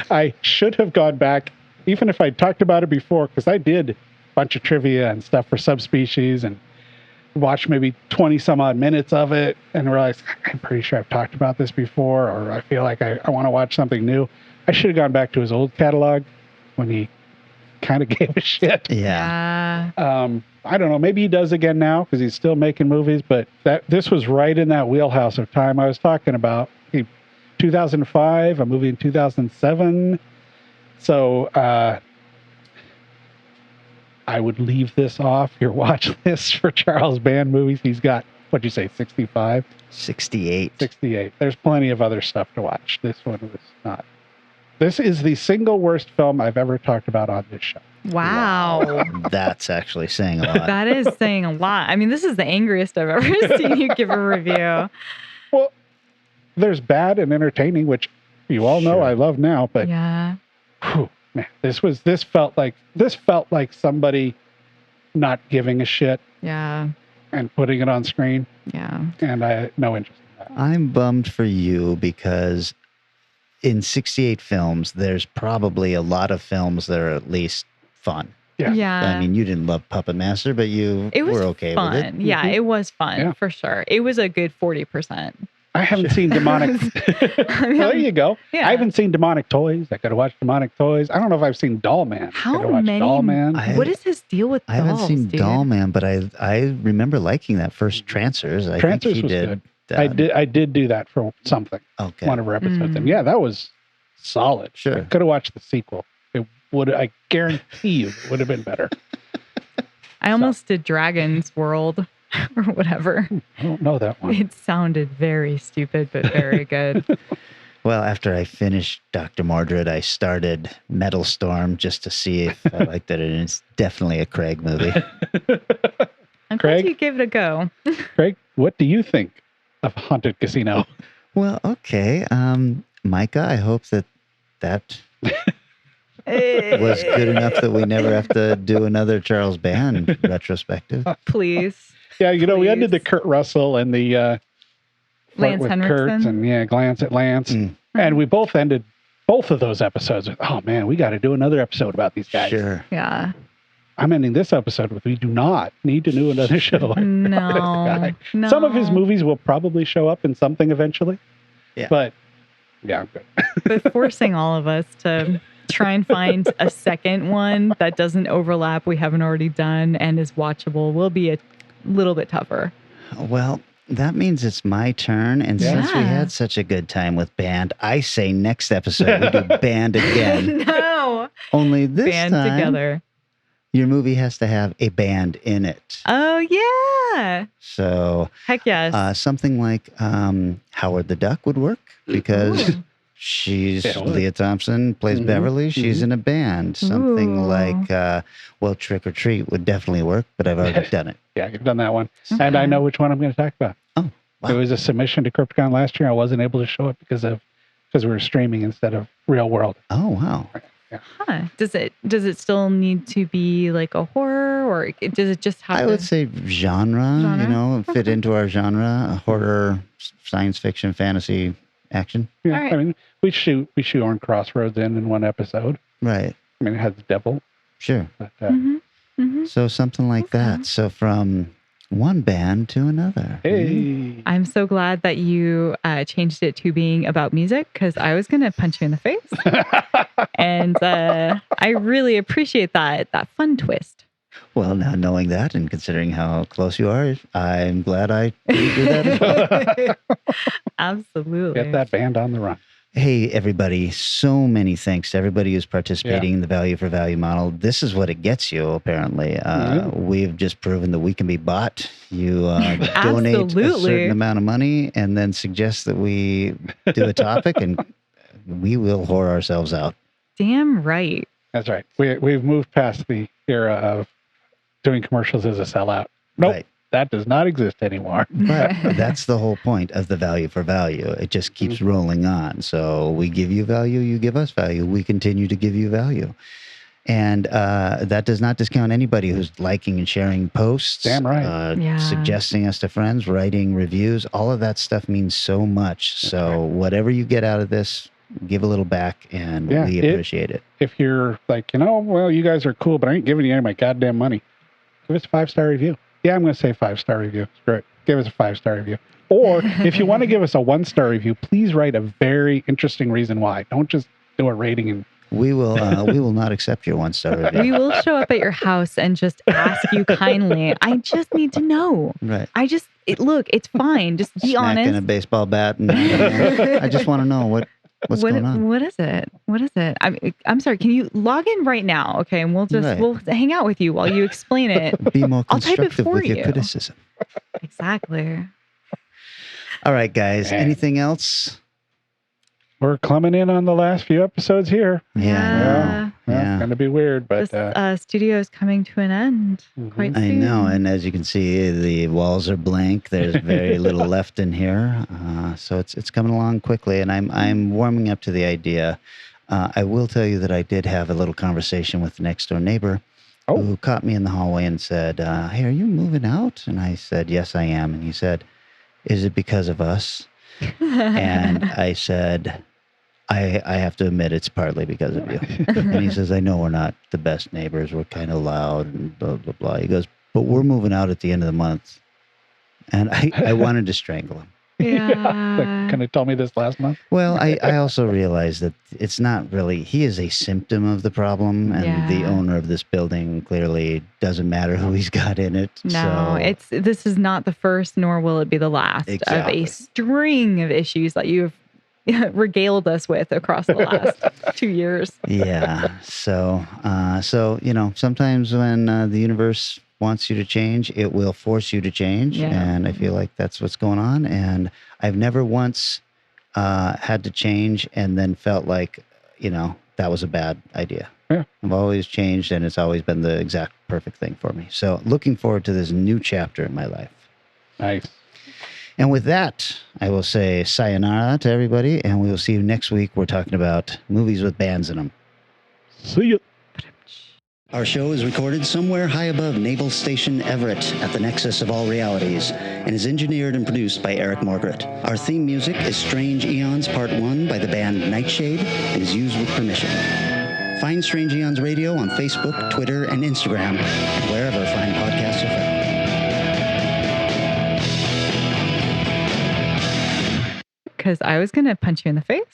I should have gone back, even if I talked about it before, because I did a bunch of trivia and stuff for Subspecies and watched maybe 20 some odd minutes of it and realized, I'm pretty sure I've talked about this before, or I feel like I want to watch something new. I should have gone back to his old catalog when he kind of gave a shit. Yeah. I don't know. Maybe he does again now because he's still making movies, but this was right in that wheelhouse of time I was talking about. 2005, a movie in 2007. So I would leave this off your watch list for Charles Band movies. He's got, what'd you say, 65? 68. 68. There's plenty of other stuff to watch. This one was not. This is the single worst film I've ever talked about on this show. Wow. That's actually saying a lot. That is saying a lot. I mean, this is the angriest I've ever seen you give a review. Well, there's bad and entertaining, which you all know I love now. But yeah, whew, man, this felt like somebody not giving a shit. Yeah. And putting it on screen. Yeah. And I had no interest in that. I'm bummed for you because in 68 films, there's probably a lot of films that are at least fun. Yeah. I mean, you didn't love Puppet Master, but you were okay fun. with it. Yeah, it was fun for sure. It was a good 40%. I haven't seen Demonic. Well, there you go. Yeah. I haven't seen Demonic Toys. I could have watched Demonic Toys. I don't know if I've seen Doll Man. How many? Doll Man. What is his deal with dolls? I haven't seen dude? Doll Man, but I remember liking that first Trancers. I think he was did. Good. I did do that for something. Okay. One of our episodes, and yeah, that was solid. Sure. I could have watched the sequel. It would. I guarantee you, it would have been better. I almost did Dragon's World. Or whatever. I don't know that one. It sounded very stupid, but very good. Well, after I finished Dr. Mordrid, I started Metal Storm just to see if I liked it. And it's definitely a Craig movie. I'm glad you gave it a go. Craig, what do you think of Haunted Casino? Well, okay. Micah, I hope that was good enough that we never have to do another Charles Band retrospective. Please. Yeah, we ended the Kurt Russell and the Lance with Henriksen. Kurt and glance at Lance. And we both ended both of those episodes with, oh man, we got to do another episode about these guys. Sure. Yeah. I'm ending this episode with, we do not need to do another show. No. No. Some of his movies will probably show up in something eventually. Yeah. But yeah, I'm good. But forcing all of us to try and find a second one that doesn't overlap, we haven't already done, and is watchable will be a little bit tougher. Well, that means it's my turn. And since we had such a good time with Band, I say next episode we do Band again. No. Only this Band time, together. your movie has to have a band in it. Oh, yeah. So, heck yes. Something like Howard the Duck would work because she's Leah Thompson, plays Beverly. She's in a band. Something like, Trick or Treat would definitely work, but I've already done it. Yeah, you've done that one. Okay. And I know which one I'm going to talk about. Oh, wow. It was a submission to Crypticon last year. I wasn't able to show it because we were streaming instead of Real World. Oh, wow. Yeah. Huh. Does it still need to be like a horror, or does it just have I would say genre, fit into our genre, horror, science fiction, fantasy, action. Yeah, right. I mean, we shoehorn Crossroads in one episode. Right. I mean, it has the devil. Sure. But, So something like that. So from one band to another. Hey. I'm so glad that you changed it to being about music, because I was going to punch you in the face. And I really appreciate that fun twist. Well, now knowing that and considering how close you are, I'm glad I do that as well. Absolutely. Get that band on the run. Hey, everybody. So many thanks to everybody who's participating in the value for value model. This is what it gets you, apparently. We've just proven that we can be bought. You donate a certain amount of money and then suggest that we do a topic, and we will whore ourselves out. Damn right. That's right. We've moved past the era of doing commercials as a sellout. Nope. Right. That does not exist anymore. But that's the whole point of the value for value. It just keeps rolling on. So we give you value, you give us value. We continue to give you value. And that does not discount anybody who's liking and sharing posts. Damn right. Suggesting us to friends, writing reviews. All of that stuff means so much. So whatever you get out of this, give a little back, and we appreciate it. If you're like, you guys are cool, but I ain't giving you any of my goddamn money, give us a 5-star review. Yeah, I'm going to say 5-star review. Screw it. Give us a 5-star review. Or if you want to give us a 1-star review, please write a very interesting reason why. Don't just do a rating and we will not accept your 1-star review. We will show up at your house and just ask you kindly. I just need to know. Right. Look, it's fine. Just be honest. Smacking a baseball bat. And, I just want to know what's going on. What is it? What is it? I'm sorry. Can you log in right now? Okay, and we'll hang out with you while you explain it. Be more I'll type it constructive for with you. your criticism. Exactly. All right, guys. Anything else? We're coming in on the last few episodes here. Yeah. Yeah. It's going to be weird, but This studio is coming to an end quite soon. I know, and as you can see, the walls are blank. There's very little left in here, so it's coming along quickly, and I'm warming up to the idea. I will tell you that I did have a little conversation with the next door neighbor, who caught me in the hallway and said, "Hey, are you moving out?" And I said, "Yes, I am." And he said, "Is it because of us?" And I said, I have to admit it's partly because of you. And he says, "I know we're not the best neighbors. We're kind of loud and blah, blah, blah." He goes, "But we're moving out at the end of the month." And I wanted to strangle him. Yeah. Kind of told me this last month. Well, I also realized that it's not really, he is a symptom of the problem. And the owner of this building clearly doesn't matter who he's got in it. No, this is not the first, nor will it be the last of a string of issues that you've regaled us with across the last 2 years. Yeah. So, sometimes when the universe wants you to change, it will force you to change. Yeah. And I feel like that's what's going on. And I've never once had to change and then felt like, that was a bad idea. Yeah. I've always changed, and it's always been the exact perfect thing for me. So looking forward to this new chapter in my life. Nice. And with that, I will say sayonara to everybody, and we will see you next week. We're talking about movies with bands in them. See you. Our show is recorded somewhere high above Naval Station Everett at the nexus of all realities and is engineered and produced by Eric Mordrid. Our theme music is Strange Aeons Part 1 by the band Nightshade and is used with permission. Find Strange Aeons Radio on Facebook, Twitter, and Instagram, and wherever fine podcasts are found. Because I was going to punch you in the face.